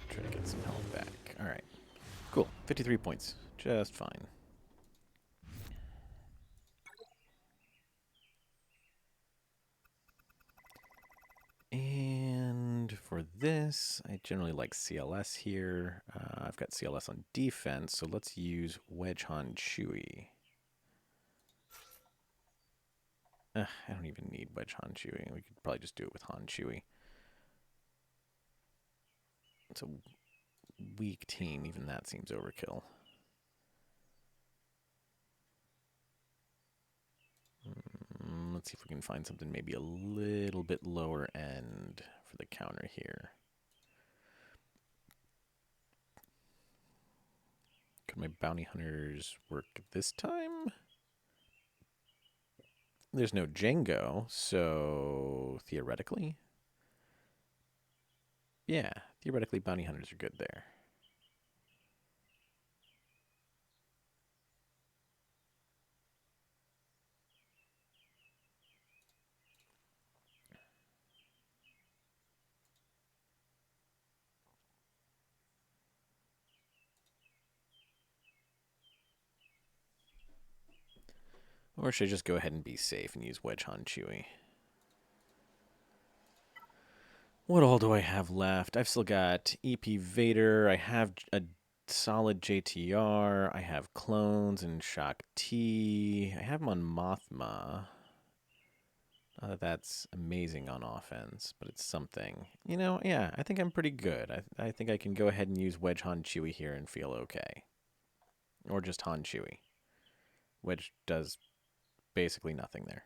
Try to get some health back. All right. Cool. 53 points. Just fine. And for this, I generally like CLS here. I've got CLS on defense, so let's use Wedge Han Chewie. I don't even need Wedge Han Chewie. We could probably just do it with Han Chewie. It's a weak team. Even that seems overkill. Let's see if we can find something maybe a little bit lower end for the counter here. Could my bounty hunters work this time? There's no Django, so theoretically, yeah, theoretically bounty hunters are good there. Or should I just go ahead and be safe and use Wedge Han Chewie? What all do I have left? I've still got EP Vader. I have a solid JTR. I have clones and Shock T. I have them on Mothma. Not that that's amazing on offense, but it's something. You know, yeah, I think I'm pretty good. I think I can go ahead and use Wedge Han Chewie here and feel okay. Or just Han Chewie. Wedge does basically nothing there.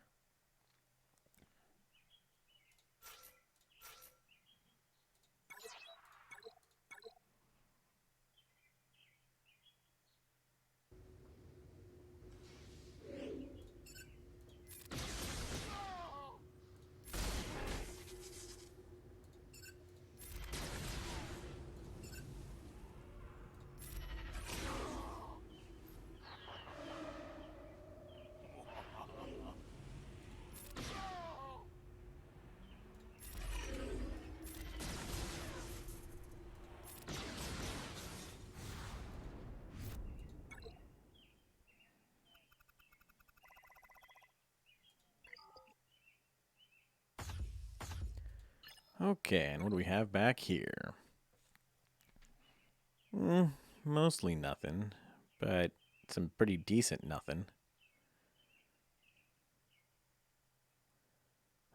Okay, and what do we have back here? Mostly nothing, but some pretty decent nothing.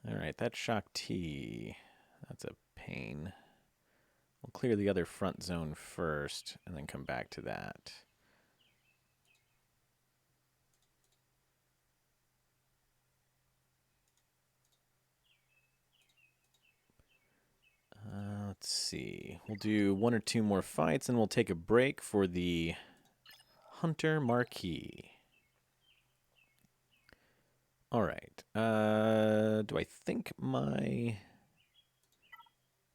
Alright, that Shock T, that's a pain. We'll clear the other front zone first, and then come back to that. Let's see. We'll do 1 or 2 more fights, and we'll take a break for the Hunter Marquee. Alright. Do I think my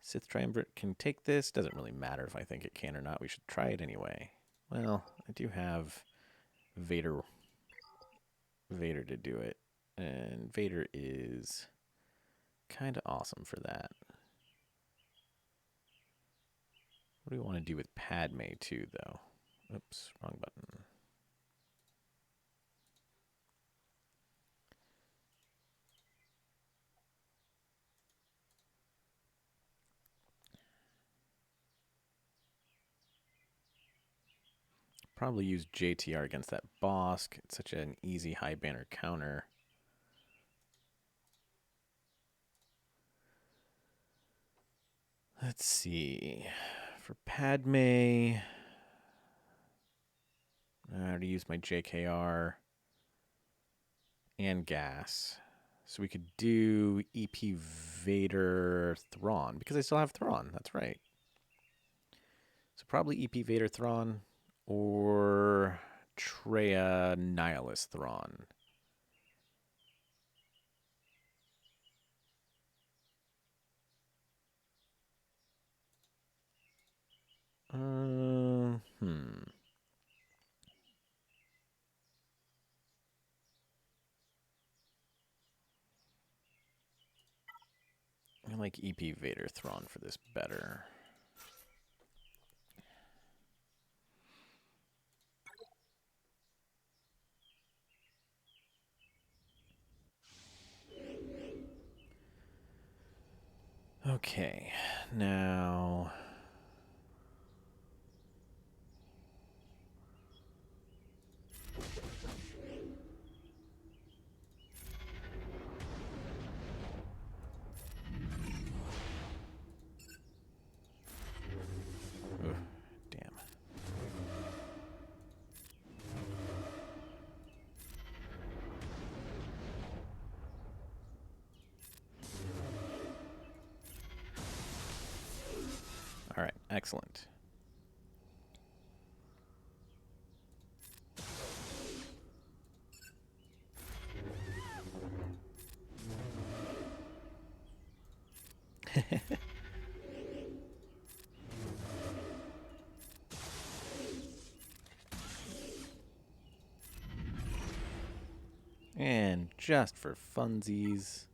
Sith Triumvirate can take this? Doesn't really matter if I think it can or not. We should try it anyway. Well, I do have Vader to do it. And Vader is kind of awesome for that. What do we want to do with Padme too, though? Oops, wrong button. Probably use JTR against that Bosk. It's such an easy high banner counter. Let's see. For Padme, I already used my JKR and gas. So we could do EP Vader Thrawn, because I still have Thrawn. That's right. So probably EP Vader Thrawn or Treya Nihilus Thrawn. I like EP Vader Thrawn for this better. Okay, now... Ugh, damn. All right, excellent. And just for funsies.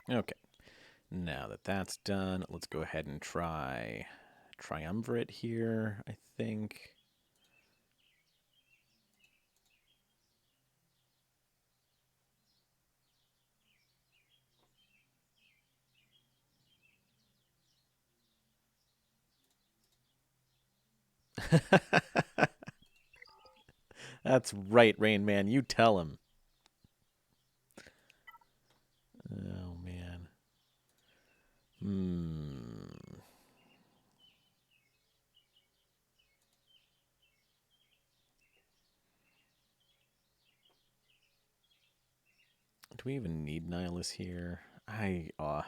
Yeah. Okay. Now that that's done, let's go ahead and try triumvirate here, I think. That's right, Rain Man. You tell him. Oh, man. Do we even need Nihilus here?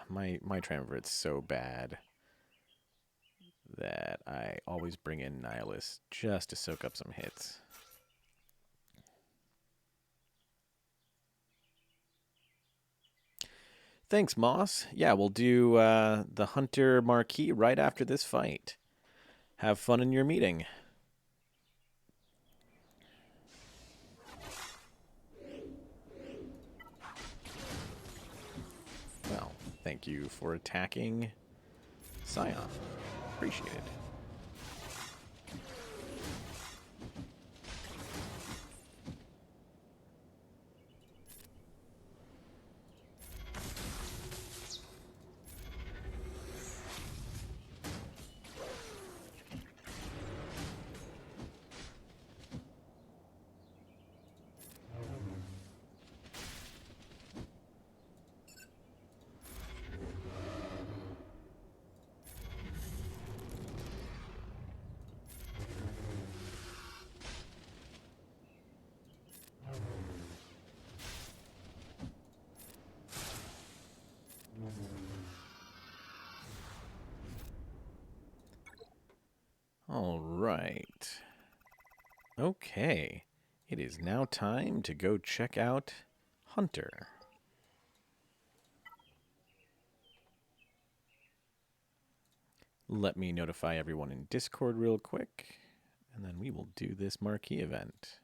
My triumvirate's so bad that I always bring in Nihilus just to soak up some hits. Thanks, Moss. Yeah, we'll do the Hunter Marquee right after this fight. Have fun in your meeting. Well, thank you for attacking Scion. Appreciate it. All right. Okay. It is now time to go check out Hunter. Let me notify everyone in Discord real quick, and then we will do this marquee event.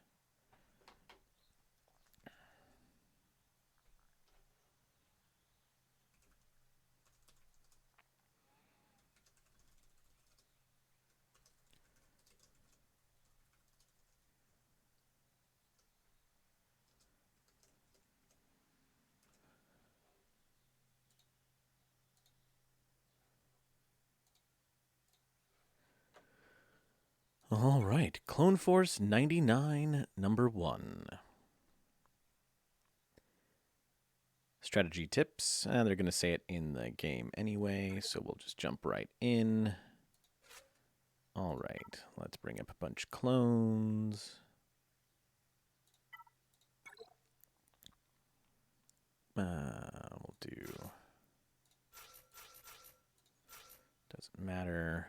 All right, Clone Force 99, number 1. Strategy tips. They're going to say it in the game anyway, so we'll just jump right in. All right, let's bring up a bunch of clones. We'll do... Doesn't matter.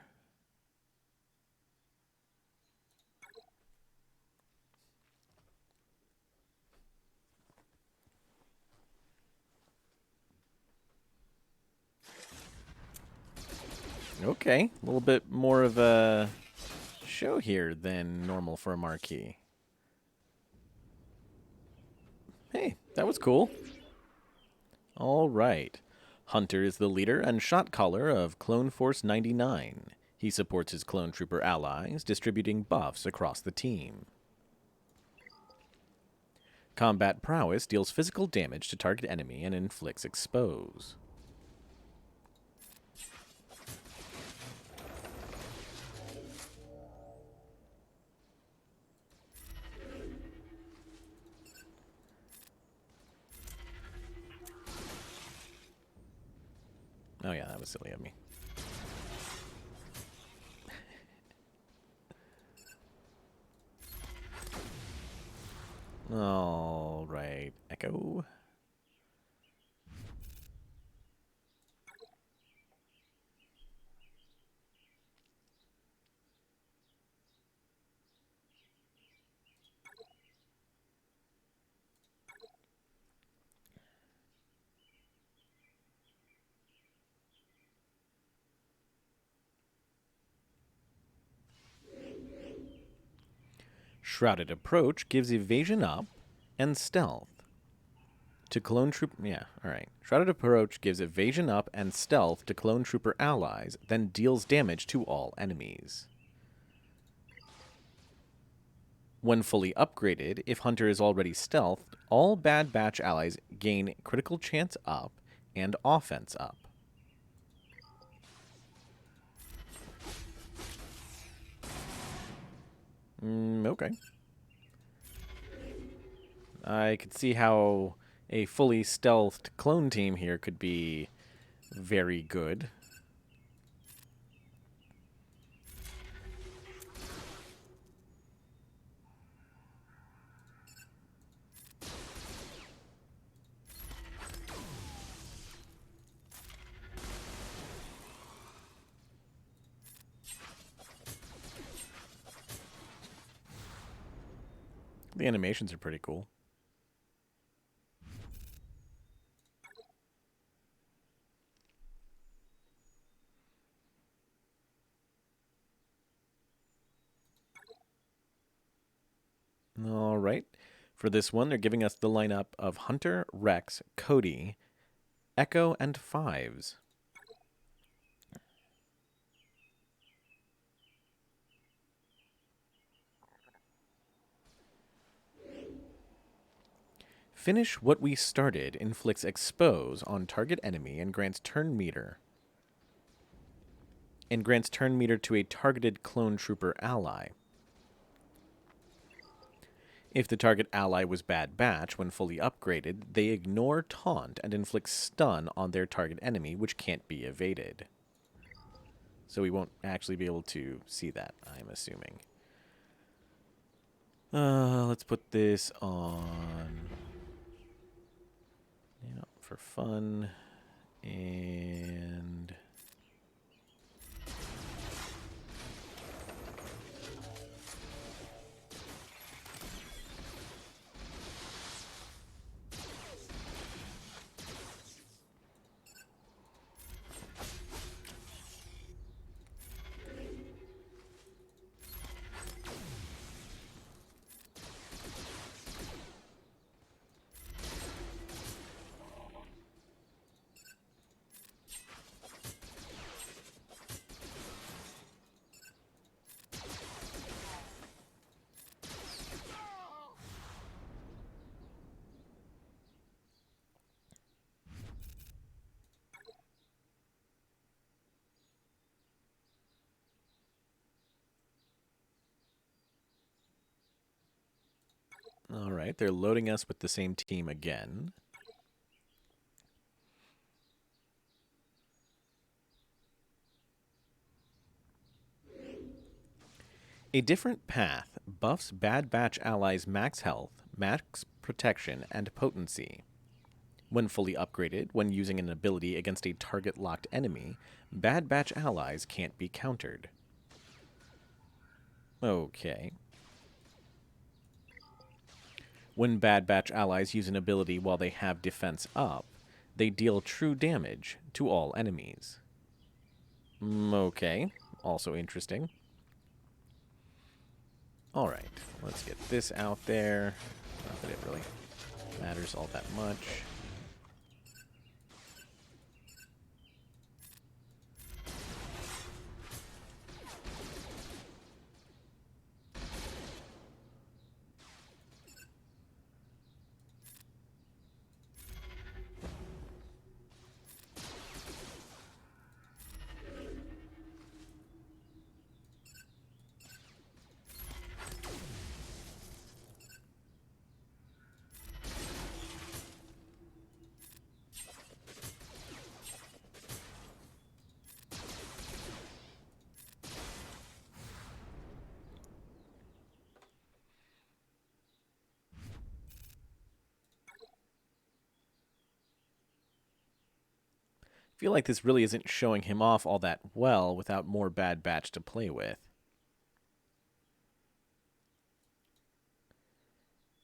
Okay, a little bit more of a show here than normal for a marquee. Hey, that was cool. All right. Hunter is the leader and shot caller of Clone Force 99. He supports his clone trooper allies, distributing buffs across the team. Combat prowess deals physical damage to target enemy and inflicts expose. Oh yeah, that was silly of me. All right, Echo. Shrouded Approach gives evasion up and stealth. To clone troop... Yeah, alright. Shrouded Approach gives evasion up and stealth to clone trooper allies, then deals damage to all enemies. When fully upgraded, if Hunter is already stealthed, all Bad Batch allies gain critical chance up and offense up. Okay. I could see how a fully stealthed clone team here could be very good. The animations are pretty cool. All right. For this one, they're giving us the lineup of Hunter, Rex, Cody, Echo, and Fives. Finish what we started inflicts expose on target enemy and grants turn meter. And grants turn meter to a targeted clone trooper ally. If the target ally was Bad Batch when fully upgraded, they ignore taunt and inflict stun on their target enemy, which can't be evaded. So we won't actually be able to see that, I'm assuming. Let's put this on, for fun, and all right, they're loading us with the same team again. A different path buffs Bad Batch allies' max health, max protection, and potency. When fully upgraded, when using an ability against a target-locked enemy, Bad Batch allies can't be countered. Okay. When Bad Batch allies use an ability while they have defense up, they deal true damage to all enemies. Okay. Also interesting. Alright, let's get this out there. Not that it really matters all that much. I feel like this really isn't showing him off all that well without more Bad Batch to play with.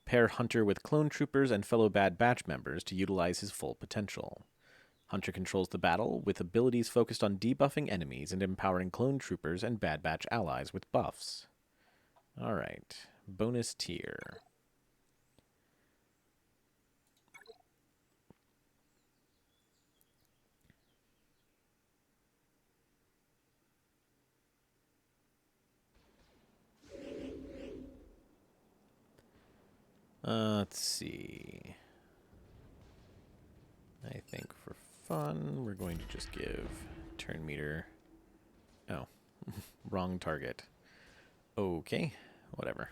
Pair Hunter with clone troopers and fellow Bad Batch members to utilize his full potential. Hunter controls the battle with abilities focused on debuffing enemies and empowering clone troopers and Bad Batch allies with buffs. Alright. bonus tier. Let's see. I think for fun, we're going to just give turn meter. Oh, wrong target. Okay, whatever.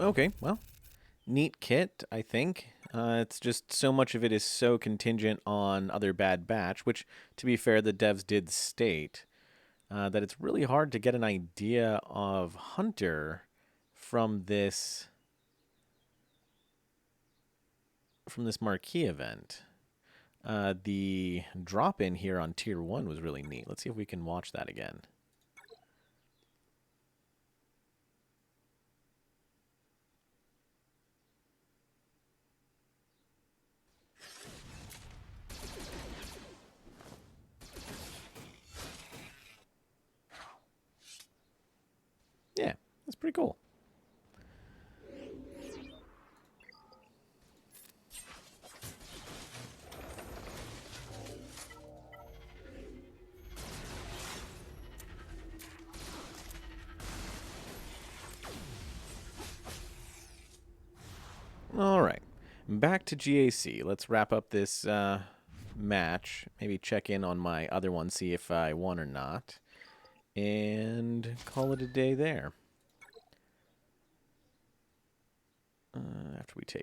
Okay, well, neat kit, I think. It's just so much of it is so contingent on other Bad Batch, which, to be fair, the devs did state that it's really hard to get an idea of Hunter from this Marquee event. The drop-in here on Tier 1 was really neat. Let's see if we can watch that again. Yeah, that's pretty cool. All right, back to GAC. Let's wrap up this match. Maybe check in on my other one, see if I won or not, and call it a day there. After we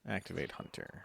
activate Hunter.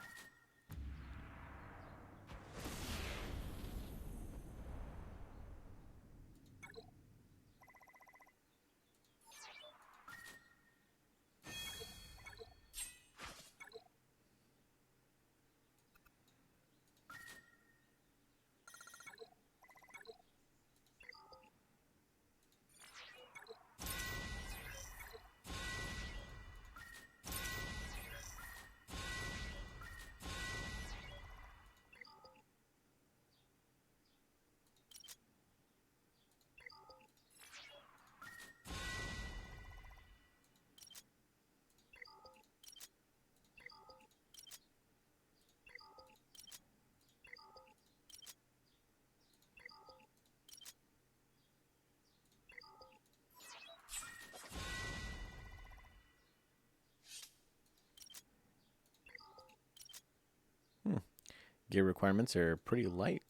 Gear requirements are pretty light.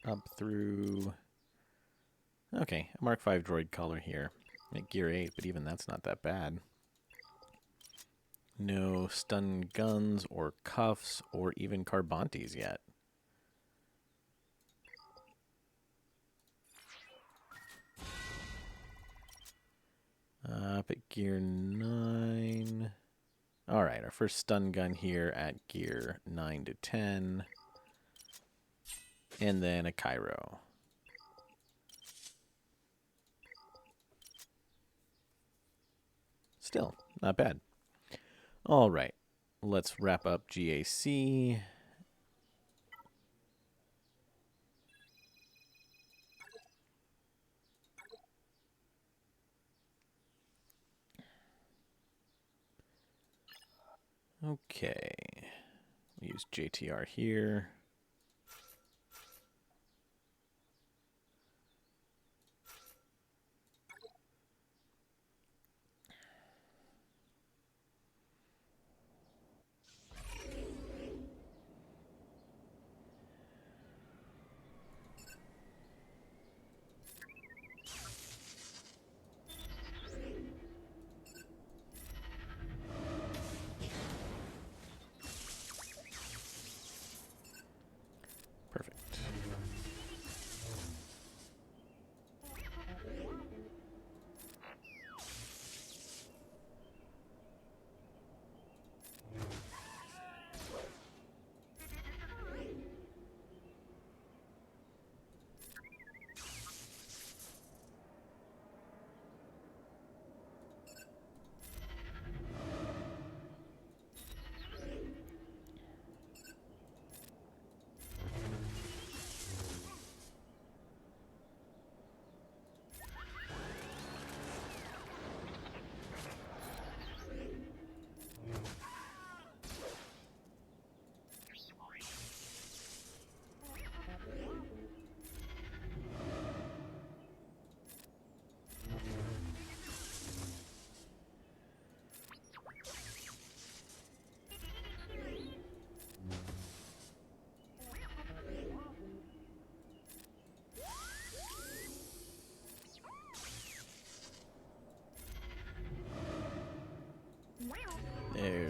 Up through... Okay, a Mark 5 droid color here. At Gear 8, but even that's not that bad. No stun guns or cuffs or even Carbantes yet. Up at Gear 9... Alright, our first stun gun here at Gear 9 to 10. And then a Kylo. Still, not bad. Alright, let's wrap up GAC. Okay, we use JTR here.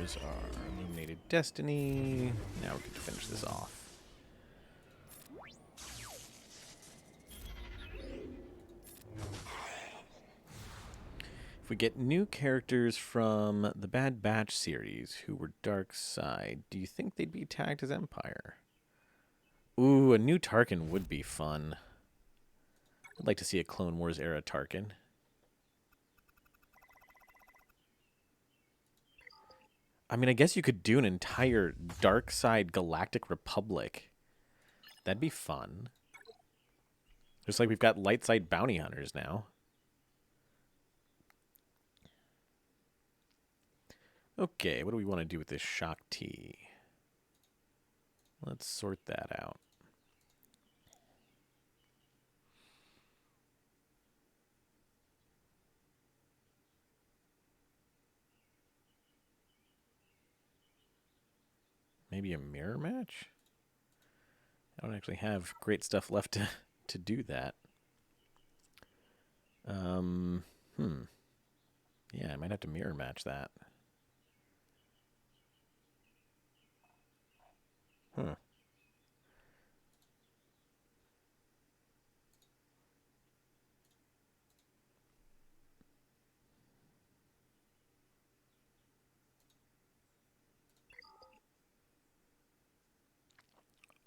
There's our Illuminated Destiny. Now we get to finish this off. If we get new characters from the Bad Batch series who were Dark Side, do you think they'd be tagged as Empire? Ooh, a new Tarkin would be fun. I'd like to see a Clone Wars era Tarkin. I mean, I guess you could do an entire Dark Side Galactic Republic. That'd be fun. Just like we've got Light Side Bounty Hunters now. Okay, what do we want to do with this Shock T? Let's sort that out. Maybe a mirror match? I don't actually have great stuff left to do that. Yeah, I might have to mirror match that. Huh.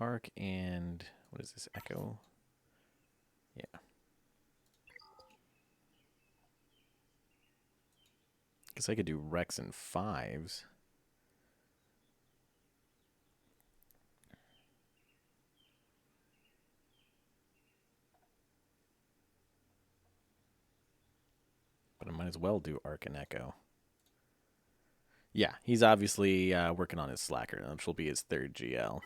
Arc and what is this? Echo? Yeah. Guess I could do Rex and 5s. But I might as well do Arc and Echo. Yeah, he's obviously working on his Slacker, which will be his 3rd GL.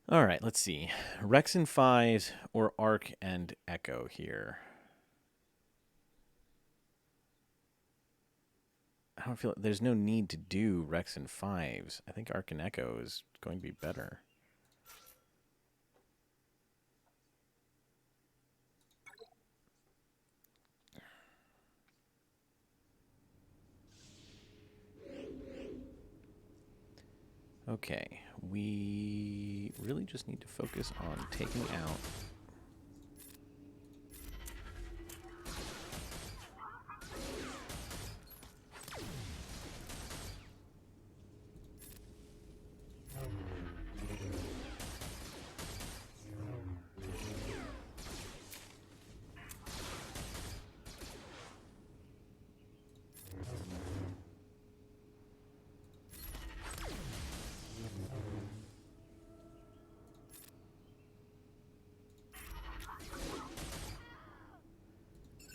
All right, let's see. Rex and 5s or Arc and Echo here. I don't feel there's no need to do Rex and 5s. I think Arc and Echo is going to be better. Okay, we really just need to focus on taking out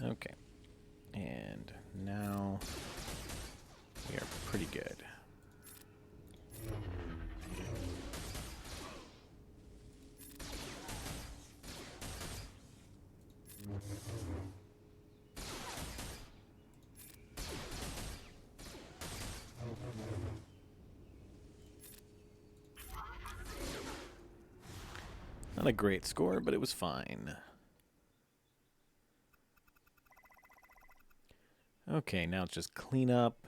okay, and now we are pretty good. Not a great score, but it was fine. Okay, now it's just clean up.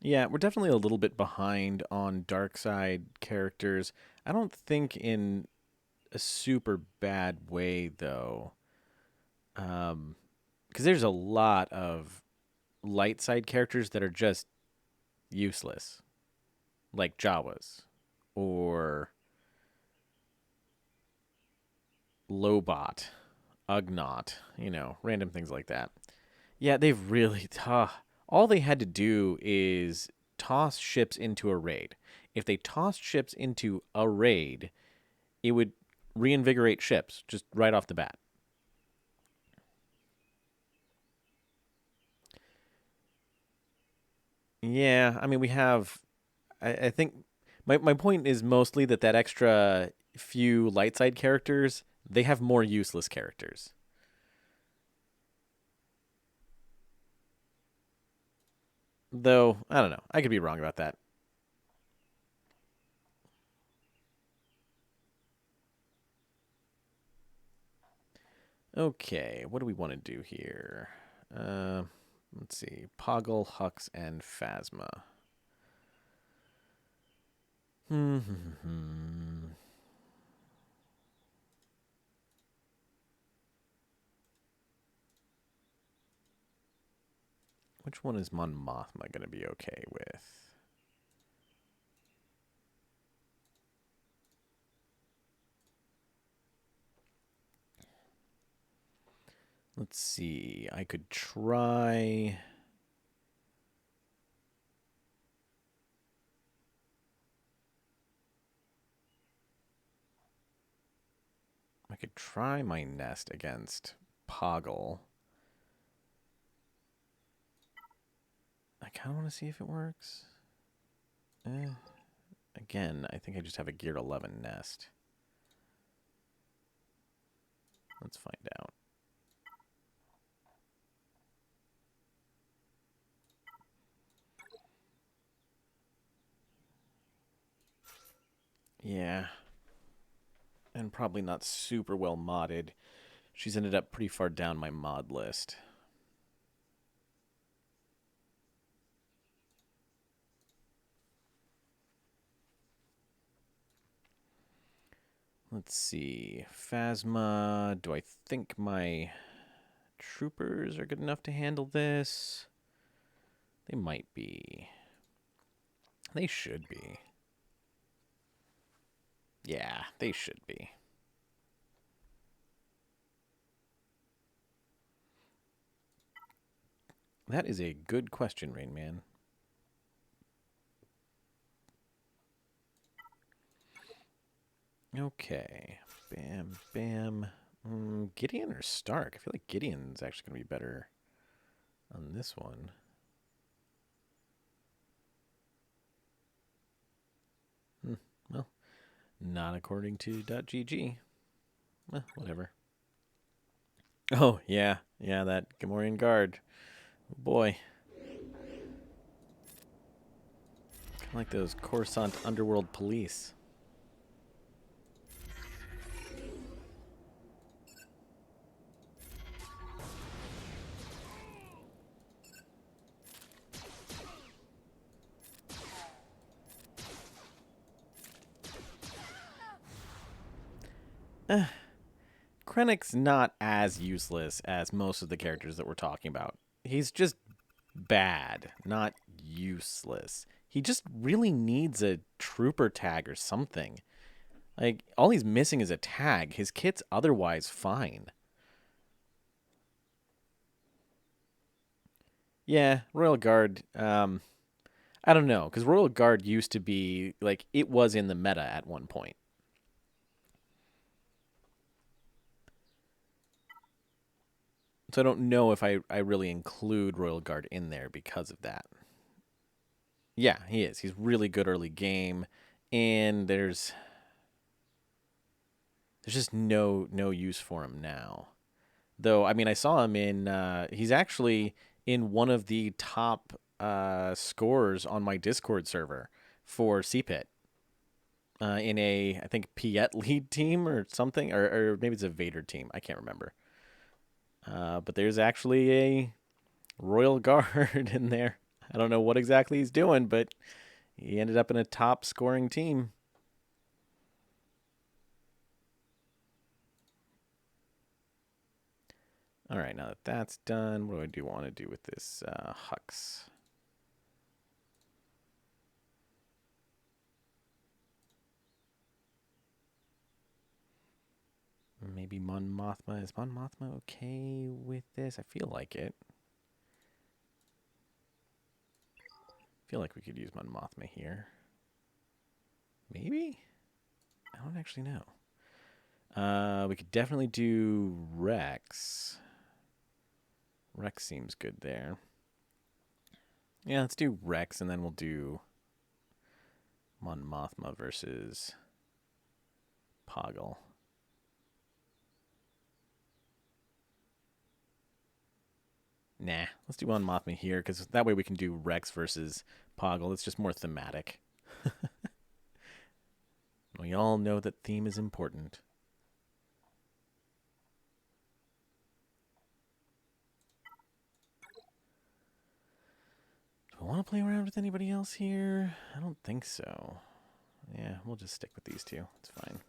Yeah, we're definitely a little bit behind on Dark Side characters. I don't think in a super bad way, though. Because there's a lot of light side characters that are just useless. Like Jawas. Or Lobot. Ugnaught. You know, random things like that. Yeah, they've really... all they had to do is toss ships into a raid. If they tossed ships into a raid, it would reinvigorate ships just right off the bat. Yeah, I mean, we have... I think... My point is mostly that extra few light side characters, they have more useless characters. Though, I don't know. I could be wrong about that. Okay, what do we want to do here? Let's see. Poggle, Hux, and Phasma. Which one is Mon Mothma going to be okay with? Let's see. I could try... I could try my nest against Poggle. I kind of want to see if it works. Again, I think I just have a geared 11 nest. Let's find out. Yeah. And probably not super well modded. She's ended up pretty far down my mod list. Let's see. Phasma. Do I think my troopers are good enough to handle this? They might be. They should be. Yeah, they should be. That is a good question, Rain Man. Okay. Bam, bam. Gideon or Stark? I feel like Gideon's actually going to be better on this one. Well, not according to .gg. Whatever. Oh, yeah. Yeah, that Gamorrean guard. Oh, boy. Kind of like those Coruscant underworld police. Krennic's not as useless as most of the characters that we're talking about. He's just bad, not useless. He just really needs a trooper tag or something. Like, all he's missing is a tag. His kit's otherwise fine. Yeah, Royal Guard, I don't know, because Royal Guard used to be, like, it was in the meta at one point. So I don't know if I really include Royal Guard in there because of that. Yeah, he is. He's really good early game, and there's just no use for him now. Though, I mean, I saw him in, he's actually in one of the top scores on my Discord server for CPIT. In a, I think, Piet lead team or something, or maybe it's a Vader team. I can't remember. But there's actually a Royal Guard in there. I don't know what exactly he's doing, but he ended up in a top scoring team. All right, now that that's done, what do I want to do with this Hux? Maybe Mon Mothma. Is Mon Mothma okay with this? I feel like it. I feel like we could use Mon Mothma here. Maybe? I don't actually know. We could definitely do Rex. Rex seems good there. Yeah, let's do Rex, and then we'll do Mon Mothma versus Poggle. Nah, let's do Mon Mothma here, because that way we can do Rex versus Poggle. It's just more thematic. We all know that theme is important. I want to play around with anybody else here? I don't think so. Yeah, we'll just stick with these two. It's fine.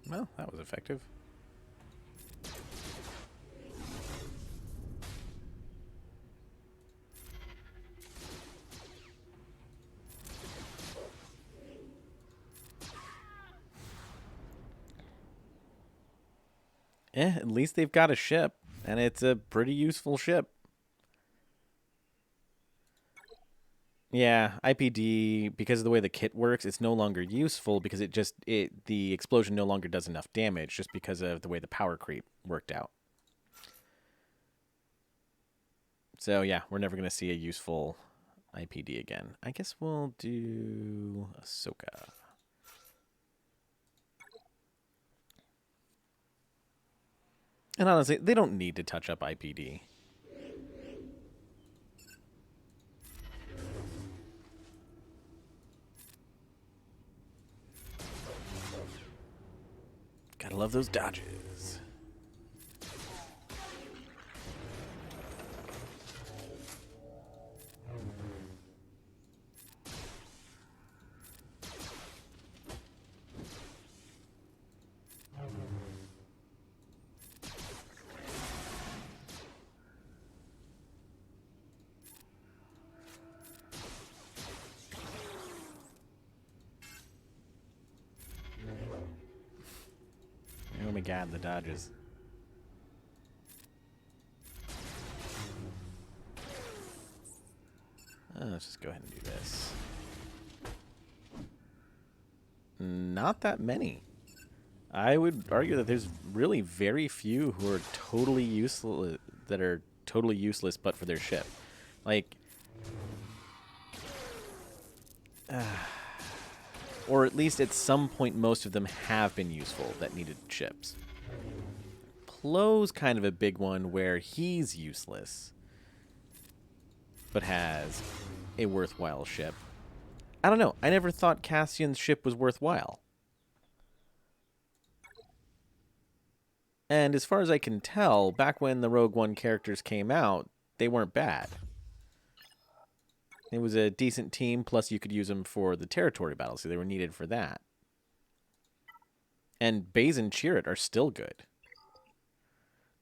Well, that was effective. At least they've got a ship, and it's a pretty useful ship. Yeah, IPD, because of the way the kit works, it's no longer useful because the explosion no longer does enough damage just because of the way the power creep worked out. So yeah, we're never going to see a useful IPD again. I guess we'll do Ahsoka. And honestly, they don't need to touch up IPD. Gotta love those dodges. Oh my god, the dodges. Let's just go ahead and do this. Not that many. I would argue that there's really very few who are totally useless, but for their ship. Like, or at least at some point most of them have been useful that needed ships. Plo's kind of a big one where he's useless, but has a worthwhile ship. I don't know. I never thought Cassian's ship was worthwhile. And as far as I can tell, back when the Rogue One characters came out, they weren't bad. It was a decent team, plus you could use them for the territory battle, so they were needed for that. And Baze and Chirrut are still good.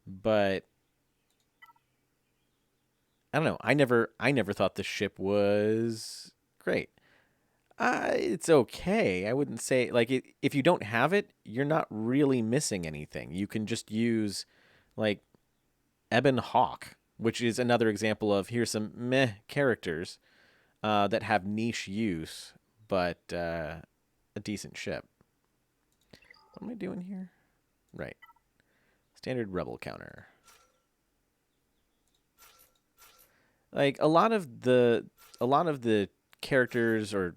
But I don't know. I never thought the ship was great. It's okay. I wouldn't say like if you don't have it, you're not really missing anything. You can just use like Ebon Hawk, which is another example of here's some meh characters that have niche use, but a decent ship. What am I doing here? Right. Standard rebel counter. Like a lot of the characters or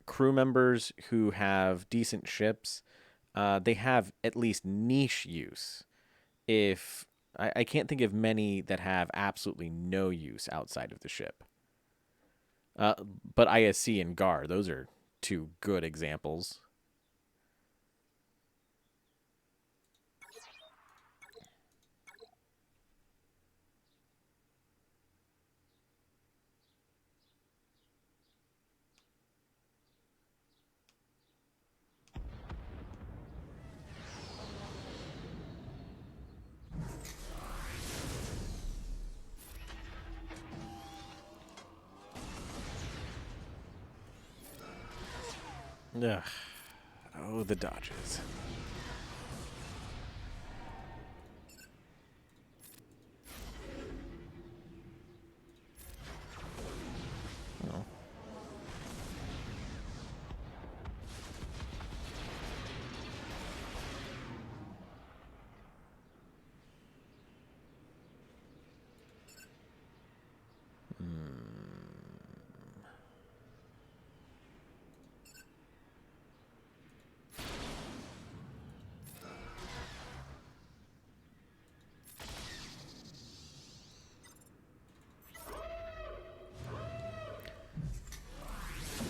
crew members who have decent ships, they have at least niche use. If I can't think of many that have absolutely no use outside of the ship. But ISC and GAR, those are two good examples. Ugh. Oh, the dodges. Oh.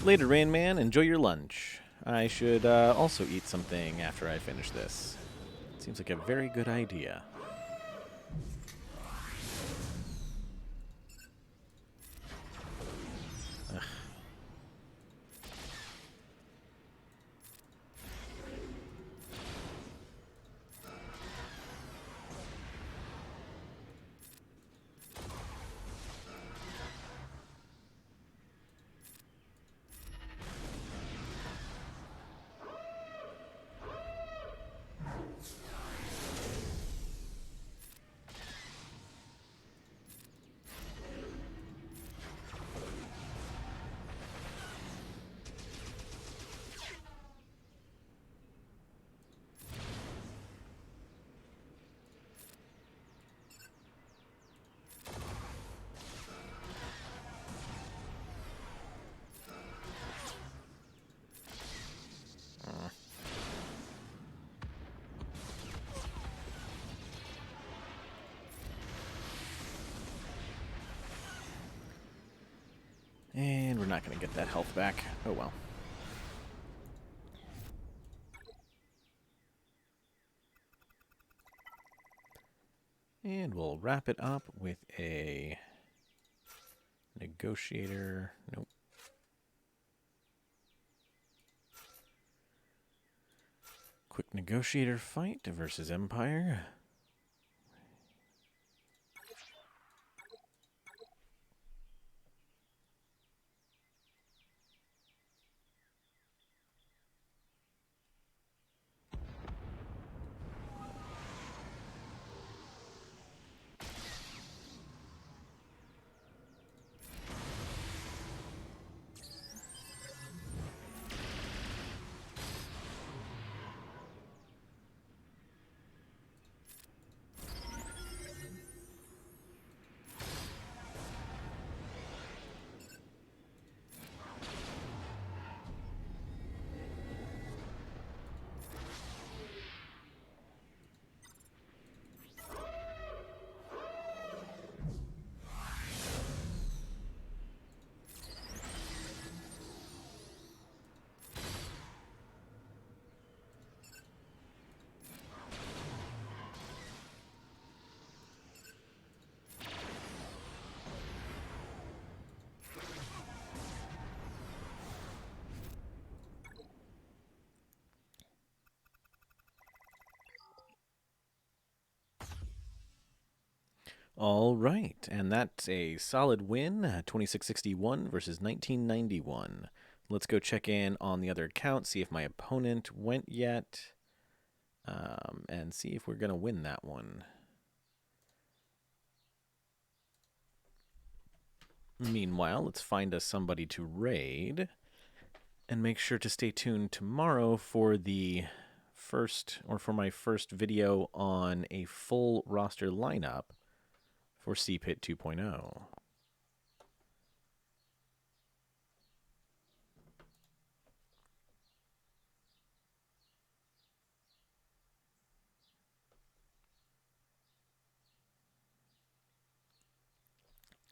Later, Rain Man. Enjoy your lunch. I should also eat something after I finish this. Seems like a very good idea. Ugh. And we're not going to get that health back. Oh well. And we'll wrap it up with a negotiator. Nope. Quick negotiator fight versus Empire. All right, and that's a solid win, 2661 versus 1991. Let's go check in on the other account, see if my opponent went yet, and see if we're going to win that one. Meanwhile, let's find us somebody to raid, and make sure to stay tuned tomorrow for the for my first video on a full roster lineup for CPIT 2.0.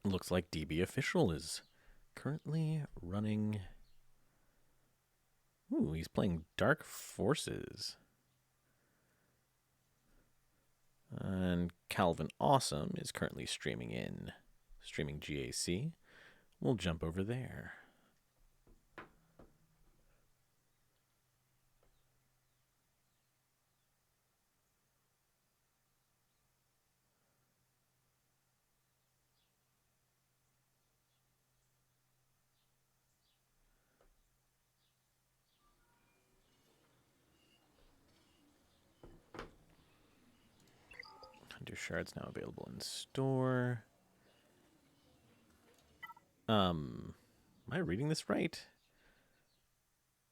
Looks like DB Official is currently running. Ooh, he's playing Dark Forces. And Calvin Awesome is currently streaming GAC. We'll jump over there. Hunter Shard's now available in store. Am I reading this right?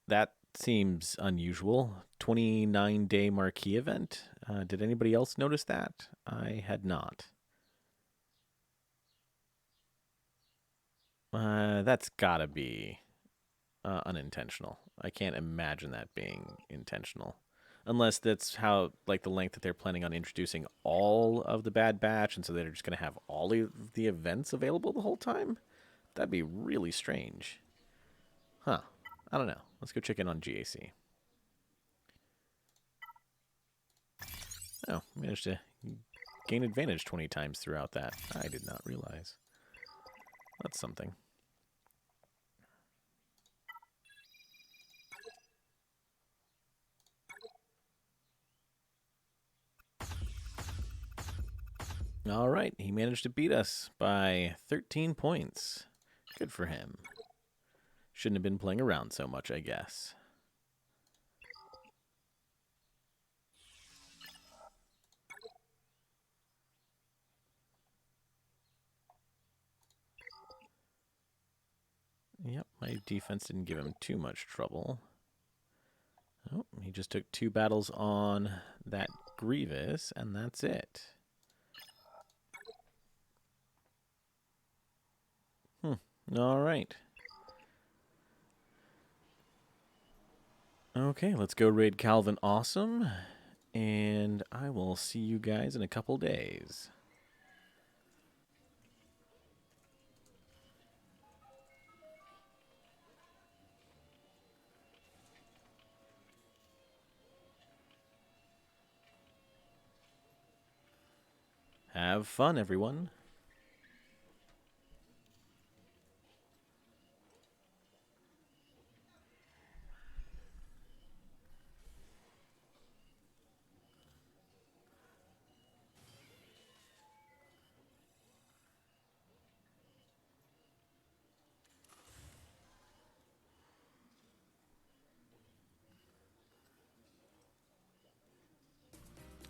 That seems unusual. 29-day Marquee event. Did anybody else notice that? I had not. That's gotta be unintentional. I can't imagine that being intentional. Unless that's how, like, the length that they're planning on introducing all of the Bad Batch, and so they're just going to have all of the events available the whole time? That'd be really strange. Huh. I don't know. Let's go check in on GAC. Oh, managed to gain advantage 20 times throughout that. I did not realize. That's something. All right, he managed to beat us by 13 points. Good for him. Shouldn't have been playing around so much, I guess. Yep, my defense didn't give him too much trouble. Oh, he just took 2 battles on that Grievous, and that's it. All right. Okay, let's go raid Calvin Awesome, and I will see you guys in a couple days. Have fun, everyone.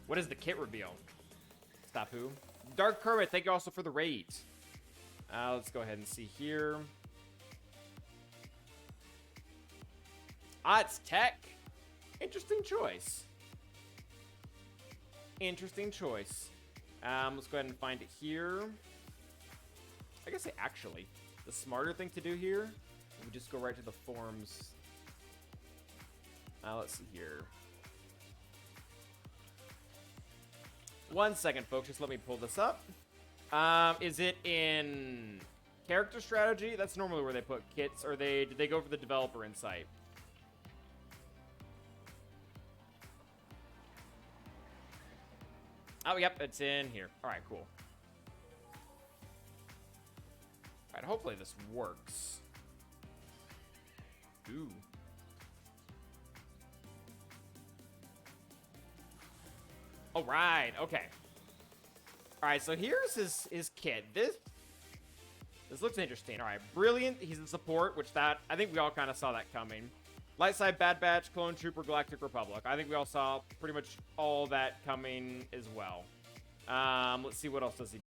What is the kit reveal? Stop who? Dark Kermit, thank you also for the raid. Let's go ahead and see here. It's tech. Interesting choice. Interesting choice. Let's go ahead and find it here. I guess actually, the smarter thing to do here, we just go right to the forums. Let's see here. 1 second, folks. Just let me pull this up. Is it in character strategy? That's normally where they put kits. Or did they go for the developer insight? Oh, yep, it's in here. All right, cool. All right, hopefully this works. Ooh. All right, okay. All right, so here's his kit. This looks interesting. All right, Brilliant. He's in support, which I think we all kind of saw that coming. Light Side, Bad Batch, Clone Trooper, Galactic Republic. I think we all saw pretty much all that coming as well. Let's see what else does he